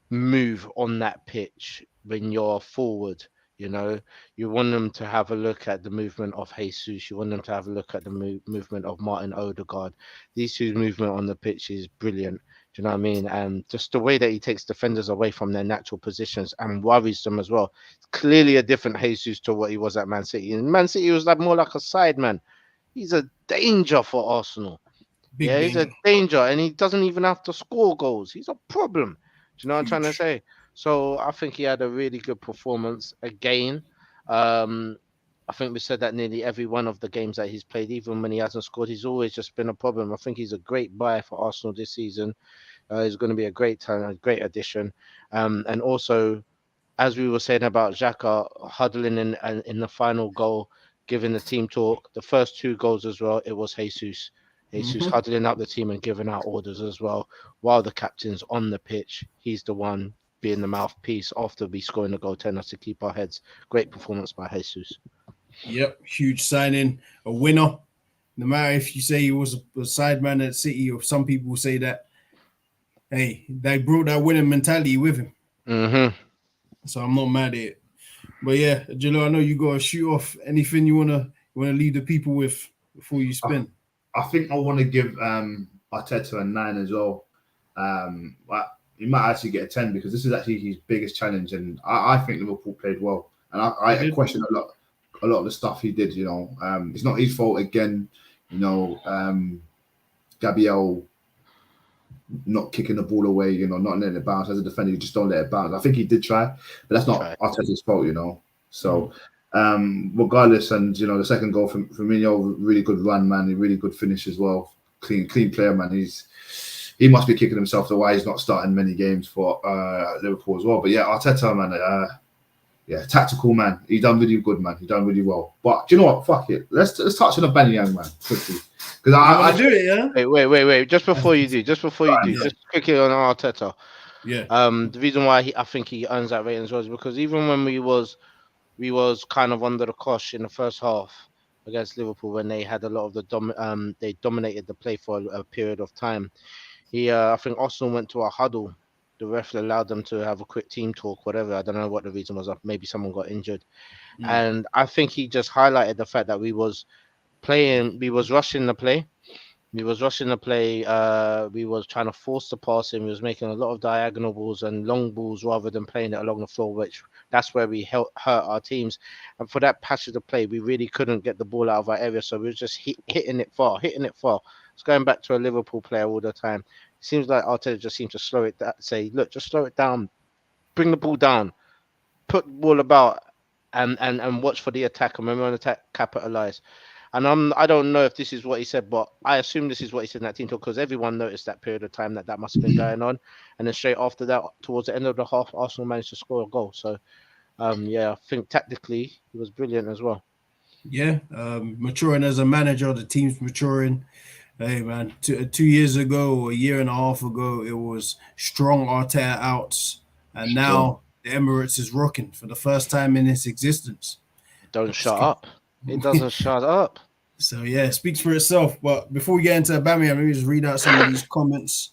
move on that pitch when you're forward. You know, you want them to have a look at the movement of Jesus. You want them to have a look at the movement of Martin Odegaard. These two's movement on the pitch is brilliant. Do you know what I mean? And just the way that he takes defenders away from their natural positions and worries them as well. It's clearly a different Jesus to what he was at Man City. And Man City was more like a side man. He's a danger for Arsenal. He's a danger, and he doesn't even have to score goals. He's a problem. Do you know what I'm trying to say? So I think he had a really good performance again. I think we said that nearly every one of the games that he's played, even when he hasn't scored, he's always just been a problem. I think he's a great buy for Arsenal this season. He's going to be a great talent, a great addition. And also, as we were saying about Xhaka huddling in the final goal, giving the team talk, the first 2 goals as well, it was Jesus. Jesus huddling up the team and giving out orders as well. While the captain's on the pitch, he's the one being the mouthpiece after we scoring the goal, telling us to keep our heads. Great performance by Jesus. Yep, huge signing, a winner. No matter if you say he was a side man at City, or some people say that, hey, they brought that winning mentality with him. So I'm not mad at it. But yeah, Jelil, I know you got to shoot off. Anything you wanna leave the people with before you spin? I think I want to give Arteta a 9 as well. But he might actually get a 10 because this is actually his biggest challenge, and I think Liverpool played well. And I question a lot of the stuff he did. You know, it's not his fault again. You know, Gabriel not kicking the ball away. You know, not letting it bounce. As a defender, you just don't let it bounce. I think he did try, but that's not Arteta's fault. You know, so. Regardless, and you know, the second goal from Firmino, really good run, man. A really good finish as well. Clean player, man. He must be kicking himself the why he's not starting many games for Liverpool as well. But yeah, Arteta, man, tactical man. He done really good, man. He done really well. But do you know what? Fuck it. Let's touch on Aubameyang, man, quickly. Because I do it, yeah. Wait. Just before you do, just quickly on Arteta. Yeah. The reason why I think he earns that rating as well is because even when we was kind of under the cosh in the first half against Liverpool when they had a lot of they dominated the play for a period of time. I think Arsenal went to a huddle. The ref allowed them to have a quick team talk, whatever. I don't know what the reason was. Maybe someone got injured. And I think he just highlighted the fact that we was rushing the play. We was trying to force the passing. We was making a lot of diagonal balls and long balls rather than playing it along the floor, which that's where we hurt our teams. And for that passage of play, we really couldn't get the ball out of our area. So we were just hitting it far. It's going back to a Liverpool player all the time. It seems like Arteta just seems to slow it down, say, look, just slow it down, bring the ball down, put the ball about and watch for the attack. And when we're on attack, capitalize. And I don't know if this is what he said, but I assume this is what he said in that team talk because everyone noticed that period of time that must have been going on. And then straight after that, towards the end of the half, Arsenal managed to score a goal. So, yeah, I think tactically he was brilliant as well. Yeah, maturing as a manager, the team's maturing. Hey man, 2 years ago or a year and a half ago, it was strong Arteta outs, and now the Emirates is rocking for the first time in its existence. Don't shut up. It doesn't shut up. So yeah, it speaks for itself. But before we get into Aubameyang, let me just read out some of these comments.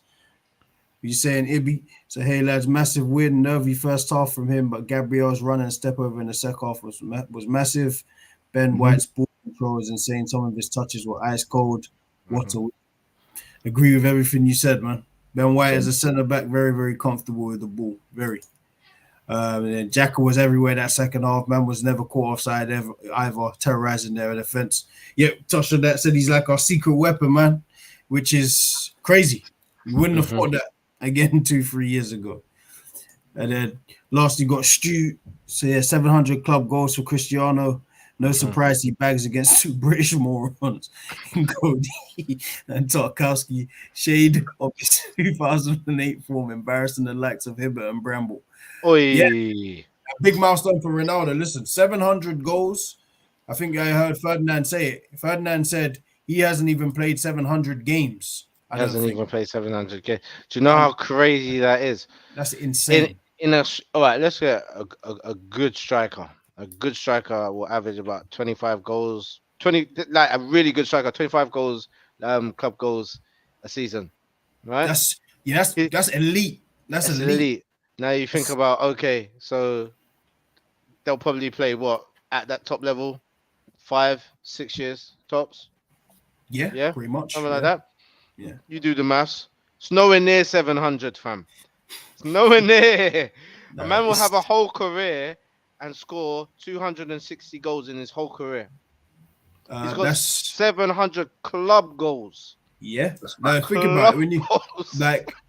You're saying Ibby. So hey lads, massive weird nervy first half from him, but Gabriel's run and step over in the second half was massive. Ben White's ball control is insane. Some of his touches were ice cold. What a agree with everything you said, man. Ben White as a centre back, very, very comfortable with the ball. Very. And then Xhaka was everywhere that second half. Man was never caught offside either, terrorizing their defense. Yeah, touched on that, said he's like our secret weapon, man, which is crazy. We wouldn't have thought that again 2-3 years ago. And then lastly, got Stu. So yeah, 700 club goals for Cristiano. No surprise he bags against two British morons in Cody and Tarkowski. Shade of his 2008 form, embarrassing the likes of Hibbert and Bramble. Oi. Yeah, a big milestone for Ronaldo. Listen, 700 goals. I think I heard Ferdinand say it. Ferdinand said he hasn't even played 700 games. He hasn't even played 700 games. Do you know how crazy that is? That's insane. All right, let's get a good striker. A good striker will average about 25 goals, like a really good striker, 25 goals, club goals a season, right? That's elite. That's elite. Now you think about, okay, so they'll probably play what at that top level, 5-6 years tops. Yeah, pretty much. Something like that. Yeah. You do the maths. It's nowhere near 700, fam. It's nowhere near. A man will have a whole career and score 260 goals in his whole career. He's got 700 club goals. Yeah. Now think about it. When you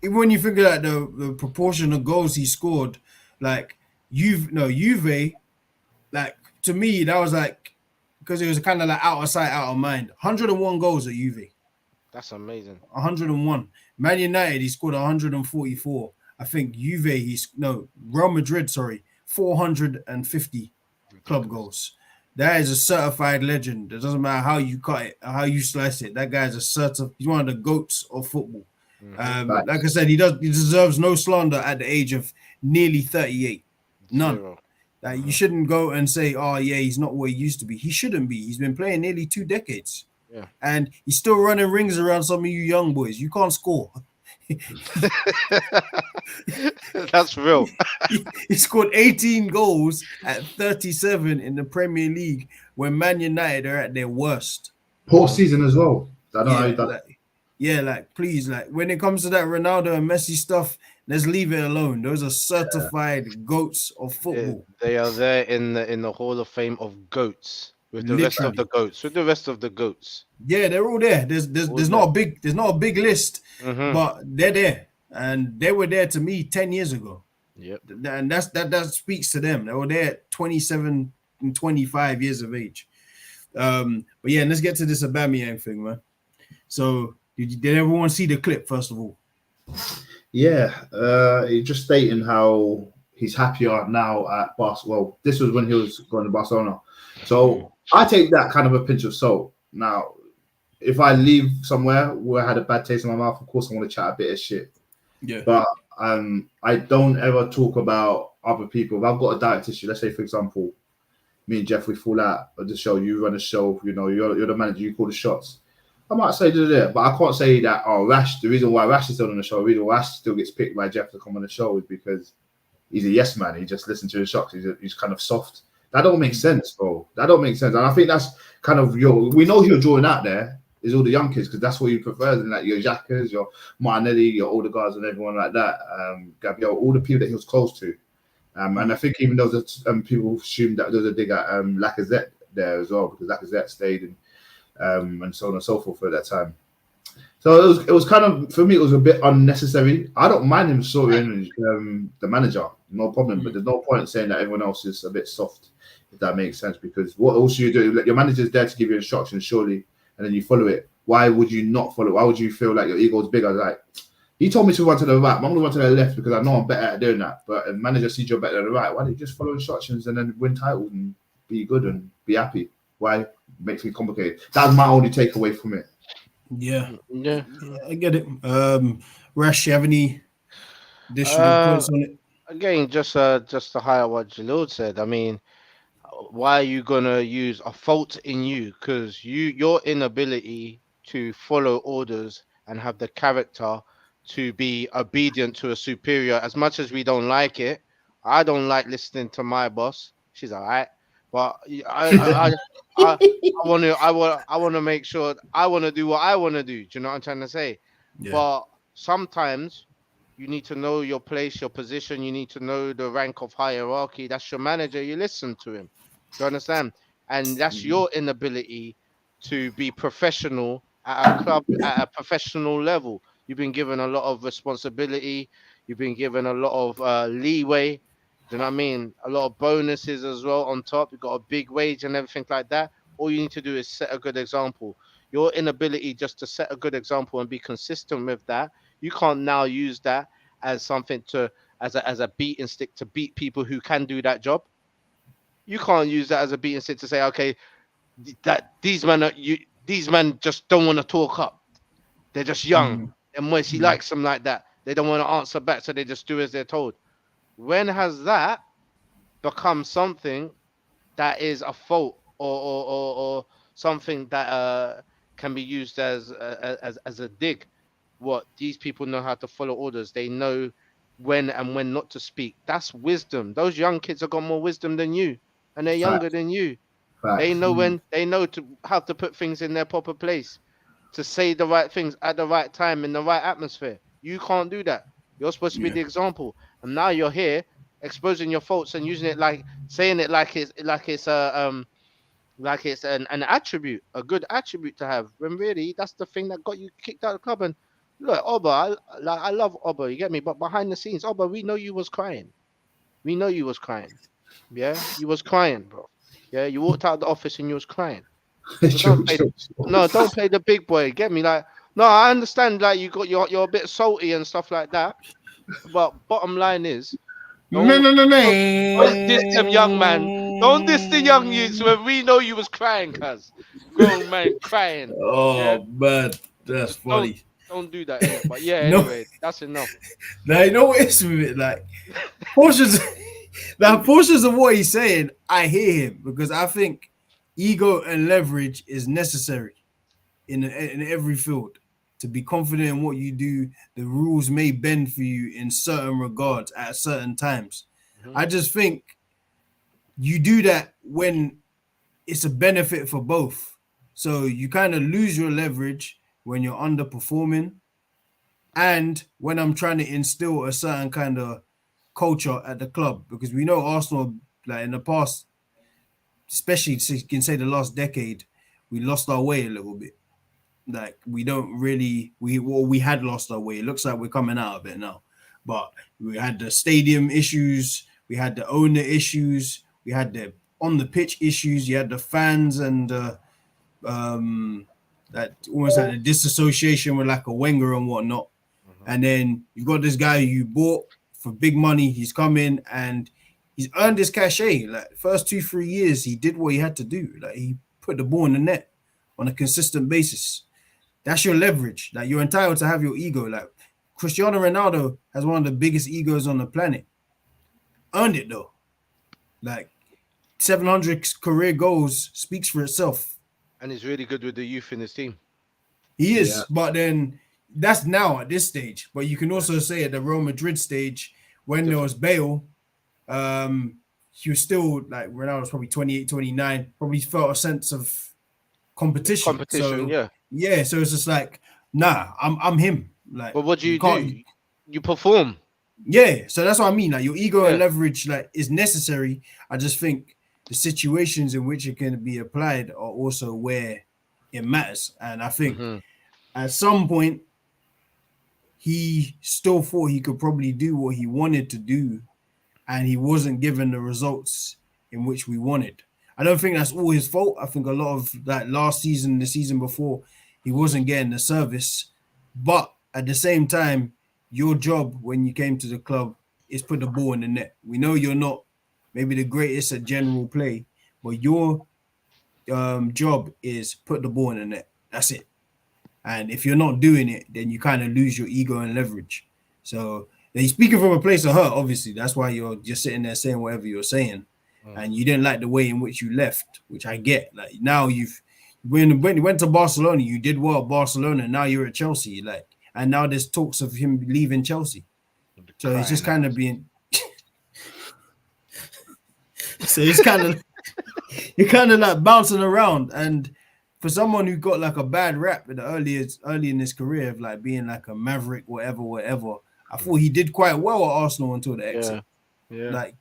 even when you think of the proportion of goals he scored, like Juve, like to me, that was like because it was kind of like out of sight, out of mind. 101 goals at Juve. That's amazing. 101. Man United, he scored 144. I think Real Madrid, 450 club goals. That is a certified legend. It doesn't matter how you cut it, how you slice it. That guy's he's one of the GOATs of football. Like I said, he deserves no slander at the age of nearly 38. None. Zero. Like you shouldn't go and say, oh yeah, he's not what he used to be. He shouldn't be. He's been playing nearly 2 decades. Yeah. And he's still running rings around some of you young boys. You can't score. That's real. He scored 18 goals at 37 in the Premier League when Man United are at their worst. Poor season as well. I don't know how he done. Please, when it comes to that Ronaldo and Messi stuff, let's leave it alone. Those are certified GOATs of football. Yeah, they are there in the Hall of Fame of GOATs. With the rest of the GOATs. Yeah, they're all there. There's not a big list, but they're there. And they were there to me 10 years ago. Yep. And that speaks to them. They were there at 27 and 25 years of age. But yeah, let's get to this Aubameyang thing, man. So did everyone see the clip first of all? Yeah, he's just stating how he's happier now at Barcelona. Well, this was when he was going to Barcelona. So I take that kind of a pinch of salt. Now, if I leave somewhere where I had a bad taste in my mouth, of course I want to chat a bit of shit. Yeah. But I don't ever talk about other people. If I've got a diet issue, let's say for example, me and Jeff, we fall out of the show, you run a show, you're the manager, you call the shots. I might say but I can't say that, Rash, the reason why Rash is still on the show, the reason why Rash still gets picked by Jeff to come on the show is because he's a yes man. He just listens to his shots. He's kind of soft. That don't make sense, bro. That don't make sense. And I think that's kind of we know who you're drawing out there is all the young kids because that's what you prefer. And like your Xhakas, your Martinelli, your older guys and everyone like that. Gabriel, all the people that he was close to. And I think even though people assumed that there was a dig at Lacazette there as well because Lacazette stayed and so on and so forth at that time. So it was kind of, for me, it was a bit unnecessary. I don't mind him sorting the manager, no problem. But there's no point saying that everyone else is a bit soft if that makes sense. Because what else you do? Your manager's there to give you instructions, surely, and then you follow it. Why would you not follow? Why would you feel like your ego is bigger? Like, he told me to run to the right, but I'm going to run to the left because I know I'm better at doing that. But a manager sees you're better than the right. Why don't you just follow instructions and then win titles and be good and be happy? Why it makes it complicated? That's my only takeaway from it. Yeah, I get it. Rash, you have any additional thoughts on it? Again, just to highlight what Jelil said. I mean, why are you gonna use a fault in you? Because your inability to follow orders and have the character to be obedient to a superior, as much as we don't like it. I don't like listening to my boss. She's all right, but I want to make sure I want to do what I want to do. Do you know what I'm trying to say? Yeah. But sometimes you need to know your place, your position. You need to know the rank of hierarchy. That's your manager. You listen to him. Do you understand? And that's your inability to be professional at a club at a professional level. You've been given a lot of responsibility. You've been given a lot of leeway. Do you know what I mean? A lot of bonuses as well on top. You've got a big wage and everything like that. All you need to do is set a good example. Your inability just to set a good example and be consistent with that, you can't now use that as something as a beating stick to beat people who can do that job. You can't use that as a beating stick to say, okay, that these men just don't want to talk up. They're just young. And Moisey likes them like that. They don't want to answer back, so they just do as they're told. When has that become something that is a fault or something that can be used as a dig? What, these people know how to follow orders. They know when and when not to speak. That's wisdom. Those young kids have got more wisdom than you, and they're younger than you. They know how to put things in their proper place, to say the right things at the right time in the right atmosphere. You can't do that. You're supposed to be the example, and now you're here exposing your faults and using it saying it like it's an attribute, a good attribute to have. When really that's the thing that got you kicked out of the club. And look, Oba, I love Oba, you get me? But behind the scenes, Oba, we know you was crying. We know you was crying. Yeah, you was crying, bro. Yeah, you walked out of the office and you was crying. So don't play the big boy. Get me? Like, no, I understand. Like, you're a bit salty and stuff like that. But bottom line is, don't diss them young man. Don't diss the young youths when we know you was crying, cuz grown man crying. Oh man, that's funny. Don't do that, innit? But yeah, anyway, that's enough. Now you know what is with it, like portions of what he's saying, I hear him, because I think ego and leverage is necessary in every field. To be confident in what you do, the rules may bend for you in certain regards at certain times. I just think you do that when it's a benefit for both. So you kind of lose your leverage when you're underperforming, and when I'm trying to instill a certain kind of culture at the club, because we know Arsenal, like in the past, especially you can say the last decade, we lost our way a little bit. Like we had lost our way. It looks like we're coming out of it now, but we had the stadium issues, we had the owner issues, we had the on the pitch issues. You had the fans and that almost like a disassociation with like a Wenger and whatnot. And then you've got this guy you bought for big money. He's come in and he's earned his cachet. Like first 2-3 years, he did what he had to do. Like he put the ball in the net on a consistent basis. That's your leverage. Like you're entitled to have your ego. Like Cristiano Ronaldo has one of the biggest egos on the planet. Earned it though. Like 700 career goals speaks for itself. And he's really good with the youth in his team. He is, but then that's now at this stage. But you can also say at the Real Madrid stage, when there was Bale, he was still like Ronaldo was probably 28, 29, probably felt a sense of competition. Yeah. So it's just like, nah, I'm him. Like, but what do? You perform. Yeah. So that's what I mean. Like your ego and leverage, like, is necessary. I just think the situations in which it can be applied are also where it matters. And I think at some point he still thought he could probably do what he wanted to do, and he wasn't given the results in which we wanted. I don't think that's all his fault. I think a lot of that last season, the season before, he wasn't getting the service. But at the same time, your job when you came to the club is put the ball in the net. We know you're not maybe the greatest at general play, but your job is put the ball in the net. That's it. And if you're not doing it, then you kind of lose your ego and leverage. So he's speaking from a place of hurt, obviously. That's why you're just sitting there saying whatever you're saying. And you didn't like the way in which you left, which I get. Like now when you went to Barcelona, you did well at Barcelona. Now you're at Chelsea, and now there's talks of him leaving Chelsea. So it's just kind of being. So it's kind of you're kind of like bouncing around, and for someone who got like a bad rap in the early in his career of like being like a maverick, whatever. I thought he did quite well at Arsenal until the exit. Yeah. Like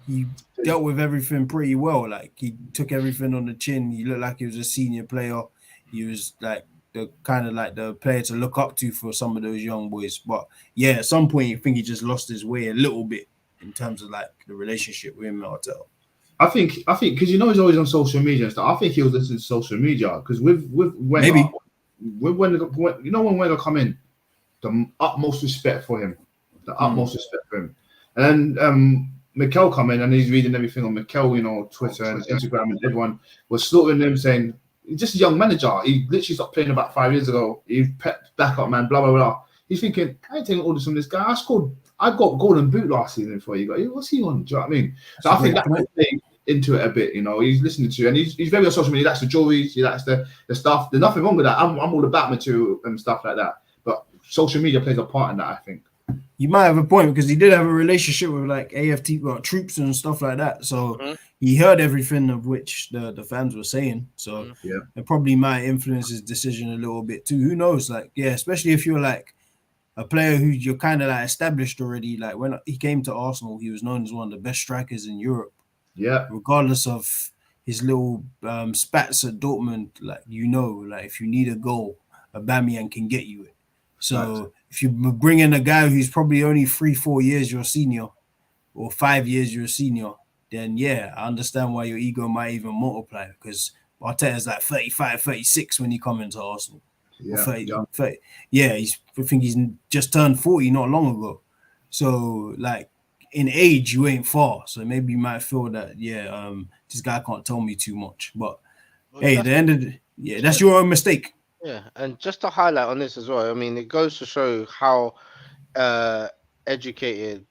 he dealt with everything pretty well. Like he took everything on the chin. He looked like he was a senior player. He was like the kind of like the player to look up to for some of those young boys. But yeah, at some point, I think he just lost his way a little bit in terms of like the relationship with him and Arteta. I think because he's always on social media and stuff. I think he was listening to social media because with Wenger, when Wenger come in, the utmost respect for him, and then Mikel come in and he's reading everything on Mikel, Twitter and Instagram, and everyone was slaughtering him, saying he's just a young manager. He literally stopped playing about 5 years ago. He pepped back up, man. Blah blah blah. He's thinking, I ain't taking orders from this guy. I got golden boot last season for you. What's he on? Do you know what I mean? So I think that playing into it a bit. He's listening to, and he's very on social media. He likes the jewelries. He likes the stuff. There's nothing wrong with that. I'm all about material and stuff like that. But social media plays a part in that, I think. You might have a point because he did have a relationship with like AFT troops and stuff like that. So he heard everything of which the fans were saying. So it probably might influence his decision a little bit too. Who knows? Like, yeah, especially if you're like a player who you're kind of like established already. Like when he came to Arsenal, he was known as one of the best strikers in Europe. Yeah. Regardless of his little spats at Dortmund, like if you need a goal, Aubameyang can get you it. So if you bring in a guy who's probably only 3-4 years your senior, or 5 years your senior, then yeah, I understand why your ego might even multiply because Arteta's like 35, 36 when he comes into Arsenal. Yeah, 30. I think he's just turned 40 not long ago. So like in age, you ain't far. So maybe you might feel that this guy can't tell me too much. But hey, at the end of that's your own mistake. Yeah, and just to highlight on this as well, I mean, it goes to show how educated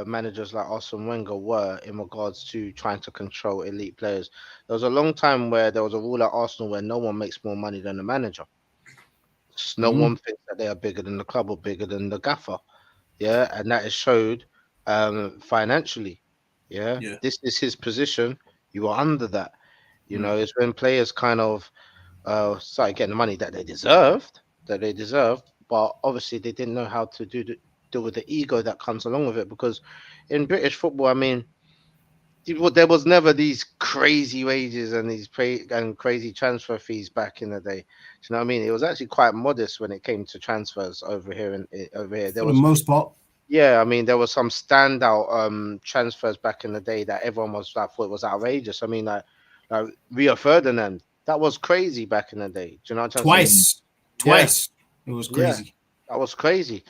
managers like Arsene Wenger were in regards to trying to control elite players. There was a long time where there was a rule at Arsenal where no one makes more money than the manager. No one thinks that they are bigger than the club or bigger than the gaffer. Yeah, and that is showed financially. Yeah, this is his position. You are under that. It's when players kind of started getting the money that they deserved, but obviously they didn't know how to deal with the ego that comes along with it. Because in British football, I mean, there was never these crazy wages and these crazy transfer fees back in the day. Do you know what I mean? It was actually quite modest when it came to transfers over here. There was the most part. Yeah, I mean, there was some standout transfers back in the day that everyone thought was outrageous. I mean, like Rio Ferdinand. That was crazy back in the day. Do you know what I'm saying? Twice. It was crazy. Yeah, that was crazy.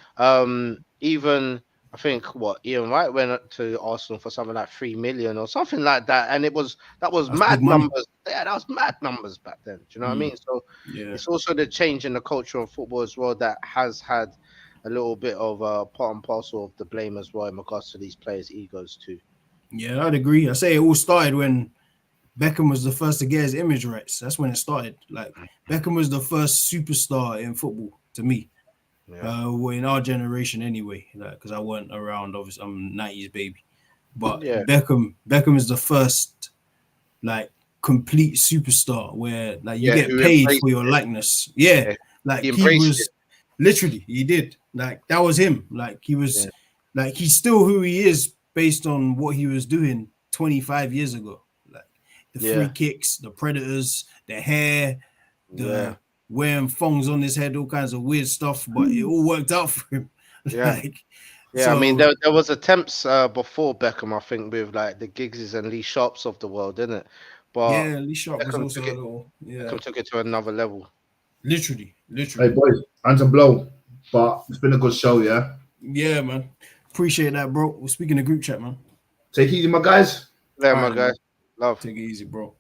Even I think Ian Wright went to Arsenal for something like 3 million or something like that, and that was mad numbers. Yeah, that was mad numbers back then. Do you know what I mean? So it's also the change in the culture of football as well that has had a little bit of part and parcel of the blame as well in regards to these players' egos too. Yeah, I'd agree. I say it all started when Beckham was the first to get his image rights. That's when it started. Like Beckham was the first superstar in football to me. In our generation anyway. Because I wasn't around. Obviously, I'm a 90s baby. But Beckham is the first like complete superstar where like you get paid for your likeness. Yeah. Like he was literally, he did. Like that was him. Like he was like he's still who he is based on what he was doing 25 years ago. The free kicks, the predators, the hair, the wearing thongs on his head, all kinds of weird stuff, but it all worked out for him. Yeah, I mean, there was attempts before Beckham, I think, with like the Giggses and Lee Sharps of the world, didn't it? But yeah, Lee Sharp was Beckham also took a it. little, yeah, Beckham took it to another level. literally. Hey boys, hands and blow. But it's been a good show, yeah. Yeah, man. Appreciate that, bro. We're speaking of group chat, man. Take it easy, my guys. Yeah, All my right, guy. man. Love. Take it easy, bro.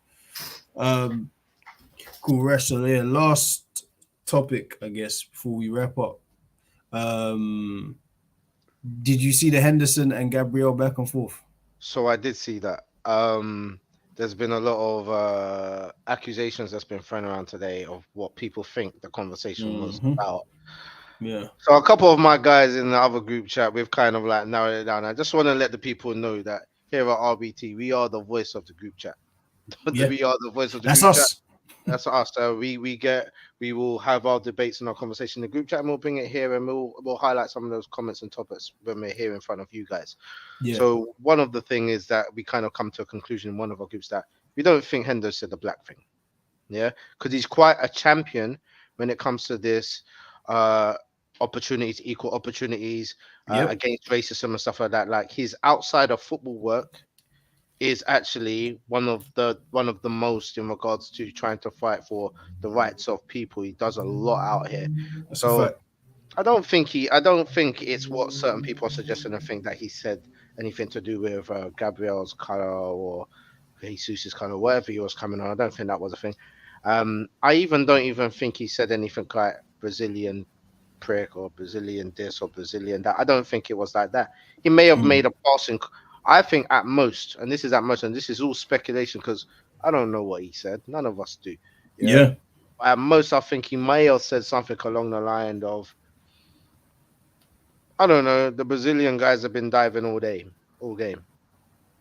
Cool. Rest of the last topic, I guess, before we wrap up. Did you see the Henderson and Gabriel back and forth? So I did see that. There's been a lot of accusations that's been thrown around today of what people think the conversation was about. Yeah. So a couple of my guys in the other group chat, we've kind of like narrowed it down. I just want to let the people know that here at RBT, we are the voice of the group chat. Yeah. We are the voice of the That's group us. chat. That's us. We will have our debates and our conversation in the group chat, and we'll bring it here, and we'll highlight some of those comments and topics when we're here in front of you guys. Yeah. So one of the things is that we kind of come to a conclusion in one of our groups that we don't think Hendo said the black thing, yeah, because he's quite a champion when it comes to this opportunities, equal opportunities, against racism and stuff like that. Like his outside of football work is actually one of the most in regards to trying to fight for the rights of people. He does a lot out here. That's a So fact. I don't think it's what certain people are suggesting and think that he said anything to do with Gabriel's color or Jesus's color, whatever he was coming on. I don't think that was a thing. I don't even think he said anything like Brazilian prick or Brazilian this or Brazilian that. I don't think it was like that. He may have made a passing. I think at most, and this is all speculation because I don't know what he said. None of us do. Yeah. At most, I think he may have said something along the line of, I don't know, the Brazilian guys have been diving all game.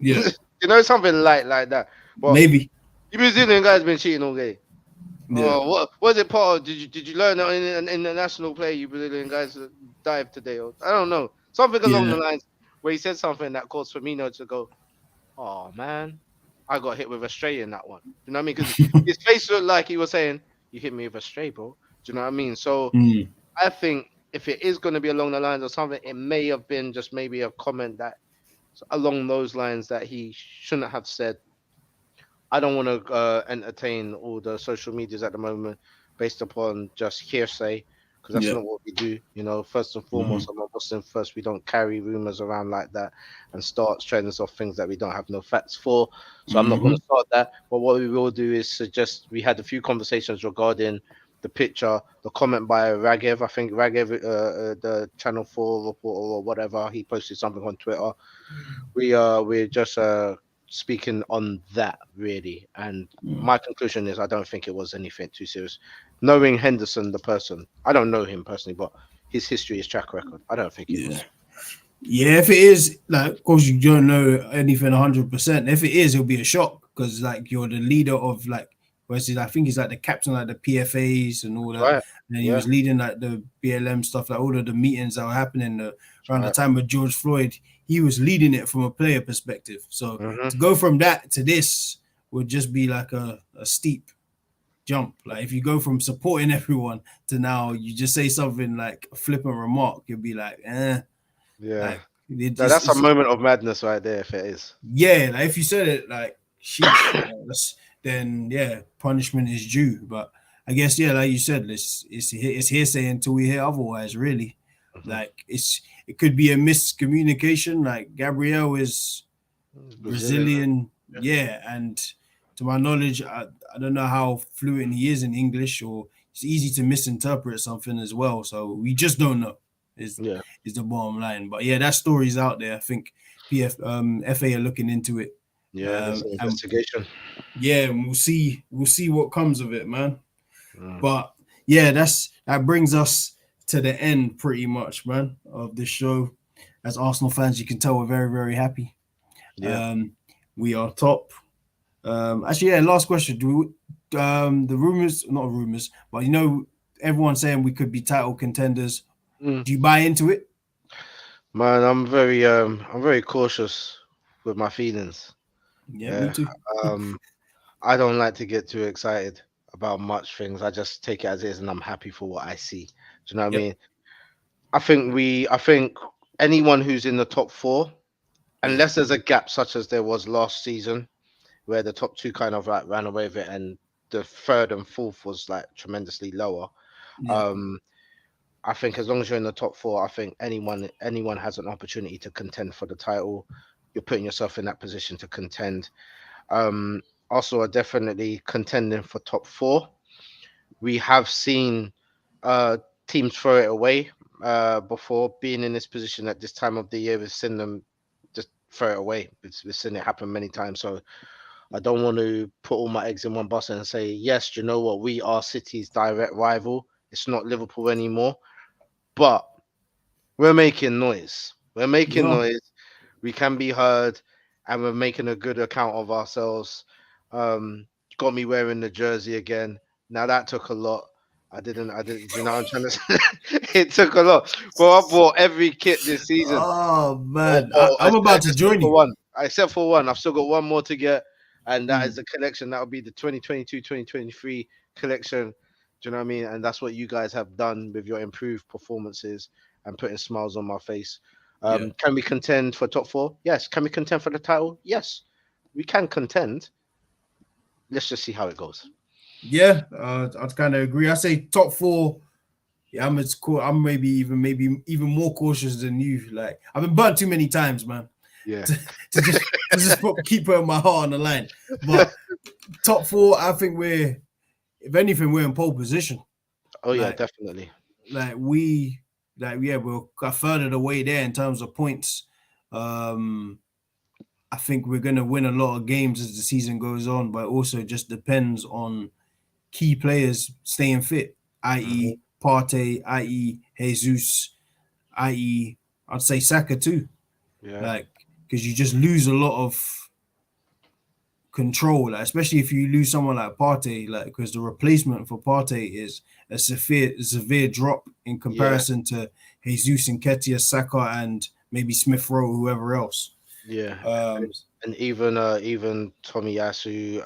Yeah. Something like that. Well, maybe the Brazilian guys been cheating all game. Yeah. Oh, what was it, Paul? Did you learn that in the national play? You Brazilian guys dive today, or I don't know, something along the lines where he said something that caused Firmino to go, "Oh man, I got hit with a stray in that one." You know what I mean? Because his face looked like he was saying, "You hit me with a stray, bro." Do you know what I mean? So I think if it is going to be along the lines of something, it may have been just maybe a comment that along those lines that he shouldn't have said. I don't want to entertain all the social medias at the moment based upon just hearsay, because that's not what we do. First and foremost, I'm a Muslim first. We don't carry rumors around like that and start trends of things that we don't have no facts for. So I'm not going to start that. But what we will do is suggest, we had a few conversations regarding the picture, the comment by Ragev. I think Ragev, the Channel 4 reporter or whatever, he posted something on Twitter. We're just speaking on that really, and my conclusion is I don't think it was anything too serious. Knowing Henderson, the person, I don't know him personally, but his history, his track record, I don't think it was. Yeah, if it is, like, of course you don't know anything 100%. If it is, it'll be a shock because like you're the leader of like, I think he's like the captain like the PFAs and all that, Right. and he was leading like the BLM stuff, like all of the meetings that were happening around the time of George Floyd. He was leading it from a player perspective. So to go from that to this would just be like a steep jump. Like if you go from supporting everyone to now you just say something like a flippant remark, you'll be like, yeah. Like, that's a moment of madness right there. If it is, yeah, like if you said it like, sheesh, then yeah, punishment is due. But I guess like you said, it's hearsay until we hear otherwise. Really, like it could be a miscommunication. Like Gabriel is Brazilian, and to my knowledge, I don't know how fluent he is in English, or it's easy to misinterpret something as well. So we just don't know. Is the bottom line. But yeah, that story's out there. I think FA are looking into it. Yeah, there's an investigation. And we'll see what comes of it, man. But yeah, that brings us to the end pretty much, man, of this show. As Arsenal fans, you can tell we're very, very happy. We are top. Actually, last question. Do the rumors, not rumors, but everyone's saying we could be title contenders. Do you buy into it? Man, I'm very cautious with my feelings. Yeah, me too. I don't like to get too excited about much things. I just take it as is, and I'm happy for what I see. Do you know what I mean? I think anyone who's in the top 4, unless there's a gap such as there was last season, where the top 2 kind of like ran away with it, and the 3rd and 4th was like tremendously lower. Yeah. I think as long as you're in the top 4, I think anyone has an opportunity to contend for the title. You're putting yourself in that position to contend. Also are definitely contending for top 4. We have seen teams throw it away before. Being in this position at this time of the year, we've seen them just throw it away. We've seen it happen many times. So I don't want to put all my eggs in one basket and say, yes, you know what, we are City's direct rival. It's not Liverpool anymore. But we're making noise. We're making noise. We can be heard, and we're making a good account of ourselves. Got me wearing the jersey again. Now that took a lot. I didn't. You know what I'm trying to say? It took a lot. But I bought every kit this season. Oh man, I'm about to join you. Except for one. I've still got one more to get, and that is the collection. That will be the 2022-2023 collection. Do you know what I mean? And that's what you guys have done with your improved performances and putting smiles on my face. Can we contend for top 4? Yes. Can we contend for the title? Yes. We can contend. Let's just see how it goes. Yeah, I'd kind of agree. I say top 4. Yeah, I'm maybe even more cautious than you. Like, I've been burnt too many times, man. Yeah. to just keep putting my heart on the line. But top 4, I think if anything, we're in pole position. Oh yeah, definitely. We're further away there in terms of points. I think we're gonna win a lot of games as the season goes on, but also just depends on key players staying fit, i.e. Partey, i.e. Jesus, i.e. I'd say Saka too. Yeah. Because you just lose a lot of control, especially if you lose someone like Partey, because the replacement for Partey is a severe drop in comparison to Jesus and Nketiah, Saka, and maybe Smith Rowe, whoever else. Yeah, and even Tomiyasu,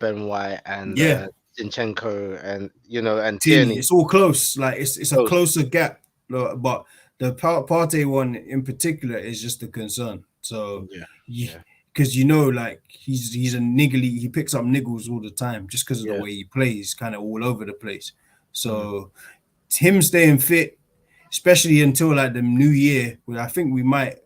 Ben White, and Zinchenko, and and Tierney. It's all close. It's a closer gap, but the Partey one in particular is just a concern. So because he's a niggly, he picks up niggles all the time just because of the way he plays, kind of all over the place. So him staying fit, especially until the new year, where I think we might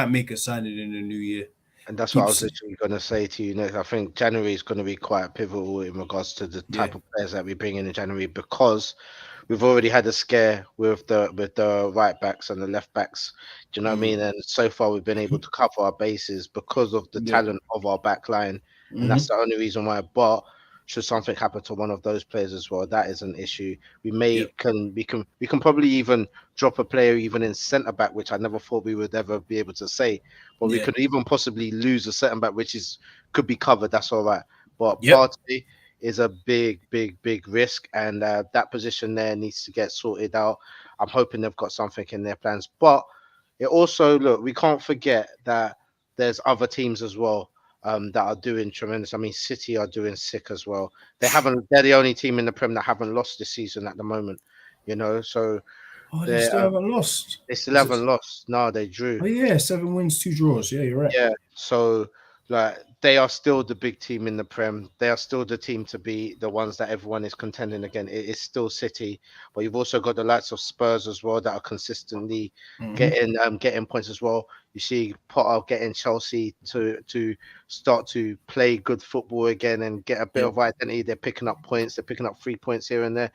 make a signing in the new year. And that's what I was literally going to say to you next. I think January is going to be quite pivotal in regards to the type of players that we bring in January, because we've already had a scare with the right backs and the left backs. Do you know what I mean? And so far we've been able to cover our bases because of the talent of our back line. And that's the only reason why. But should something happen to one of those players as well, that is an issue. We can probably even drop a player even in centre back, which I never thought we would ever be able to say. But we could even possibly lose a centre back, which could be covered. That's all right. But Partey is a big risk, and that position there needs to get sorted out. I'm hoping they've got something in their plans. But it also, look, we can't forget that there's other teams as well that are doing tremendous. I mean, City are doing sick as well. They're the only team in the Prem that haven't lost this season at the moment, so they still haven't lost. They still haven't lost. No, they drew. Oh yeah, 7 wins, 2 draws. Yeah, you're right. Yeah, so they are still the big team in the Prem. They are still the team to be the ones that everyone is contending again. It is still City, but you've also got the likes of Spurs as well that are consistently getting points as well. You see Potter getting Chelsea to start to play good football again and get a bit of identity. They're picking up points. They're picking up 3 points here and there.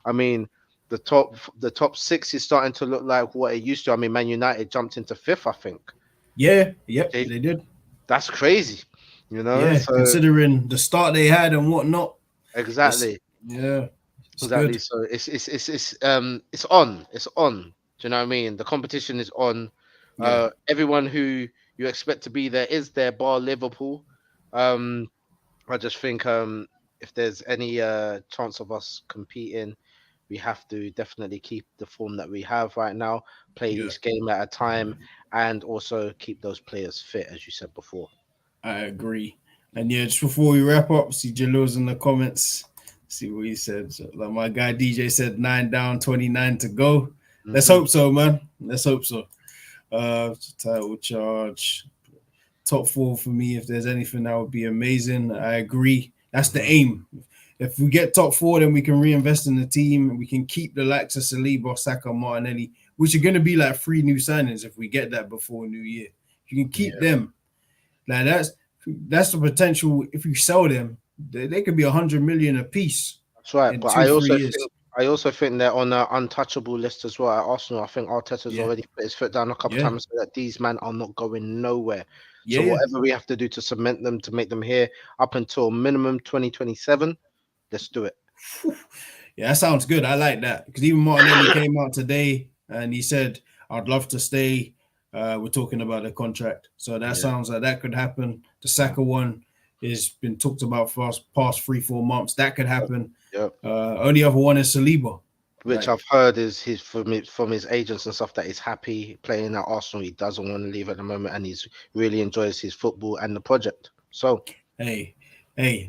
I mean, the top 6 is starting to look like what it used to. I mean, Man United jumped into 5th, I think. They did. That's crazy, So, considering the start they had and whatnot. Exactly. Exactly. Good. So it's on. It's on. Do you know what I mean? The competition is on. Everyone who you expect to be there is there, bar Liverpool. I just think if there's any chance of us competing, we have to definitely keep the form that we have right now, play each game at a time, and also keep those players fit, as you said before. I agree. And just before we wrap up, see Jelil's in the comments. See what he said. So, my guy DJ said 9 down, 29 to go. Let's hope so, man. Let's hope so. Title charge, top 4 for me. If there's anything, that would be amazing. I agree. That's the aim. If we get top 4, then we can reinvest in the team and we can keep the likes of Saliba, Saka, and Martinelli, which are going to be like 3 new signings if we get that before New Year. If you can keep them, like that's the potential. If you sell them, they could be 100 million a piece. That's right. But I also think they're on an untouchable list as well at Arsenal. I think Arteta's already put his foot down a couple of times and said that these men are not going nowhere. So whatever we have to do to cement them, to make them here up until minimum 2027, let's do it. Yeah, that sounds good. I like that. Because even Martinelli came out today and he said, I'd love to stay. We're talking about the contract. So that sounds like that could happen. The Saka one has been talked about for us past 3-4 months. That could happen. Yep. Only other one is Saliba. Which I've heard is from his agents and stuff that he's happy playing at Arsenal. He doesn't want to leave at the moment and he's really enjoys his football and the project. So hey,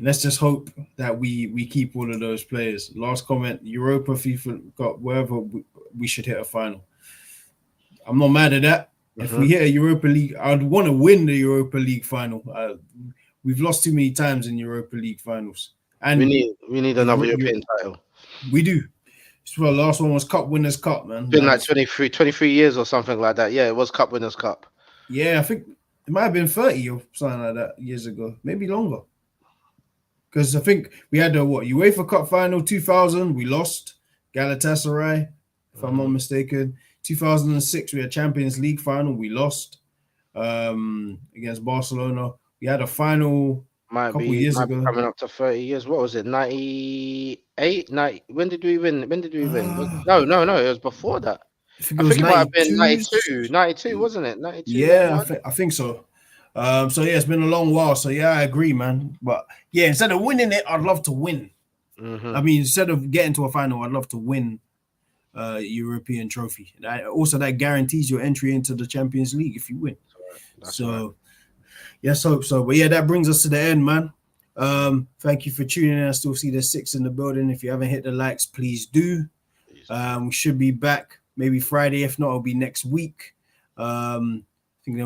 let's just hope that we keep all of those players. Last comment, Europa, FIFA got wherever we should hit a final. I'm not mad at that. If we hit a Europa League, I'd want to win the Europa League final. We've lost too many times in Europa League finals. And we need another European title. We do. So the last one was Cup Winners' Cup, man. It's been like 23 years or something like that. Yeah, it was Cup Winners' Cup. Yeah, I think it might have been 30 or something like that years ago. Maybe longer. Because I think we had the UEFA Cup final 2000, we lost. Galatasaray, if I'm not mistaken. 2006, we had Champions League final, we lost against Barcelona. We had a final a couple years ago. Coming up to 30 years. What was it? 98? When did we win? No, it was before that. I think it might have been 92. 92, wasn't it? 92. Yeah, I think so. So yeah, it's been a long while. So yeah, I agree, man. But yeah, instead of winning it, I'd love to win. I mean, instead of getting to a final, I'd love to win European trophy. That guarantees your entry into the Champions League if you win. Yes, hope so. But yeah, that brings us to the end, man. Thank you for tuning in. I still see there's 6 in the building. If you haven't hit the likes, please do. We should be back maybe Friday. If not, it'll be next week. I think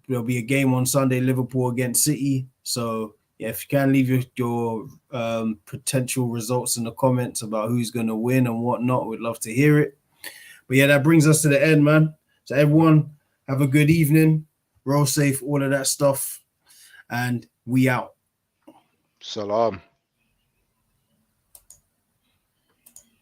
there'll be a game on Sunday, Liverpool against City. So yeah, if you can leave your potential results in the comments about who's going to win and whatnot, we'd love to hear it. But yeah, that brings us to the end, man. So everyone, have a good evening. Roll safe, all of that stuff. And we out. Salam.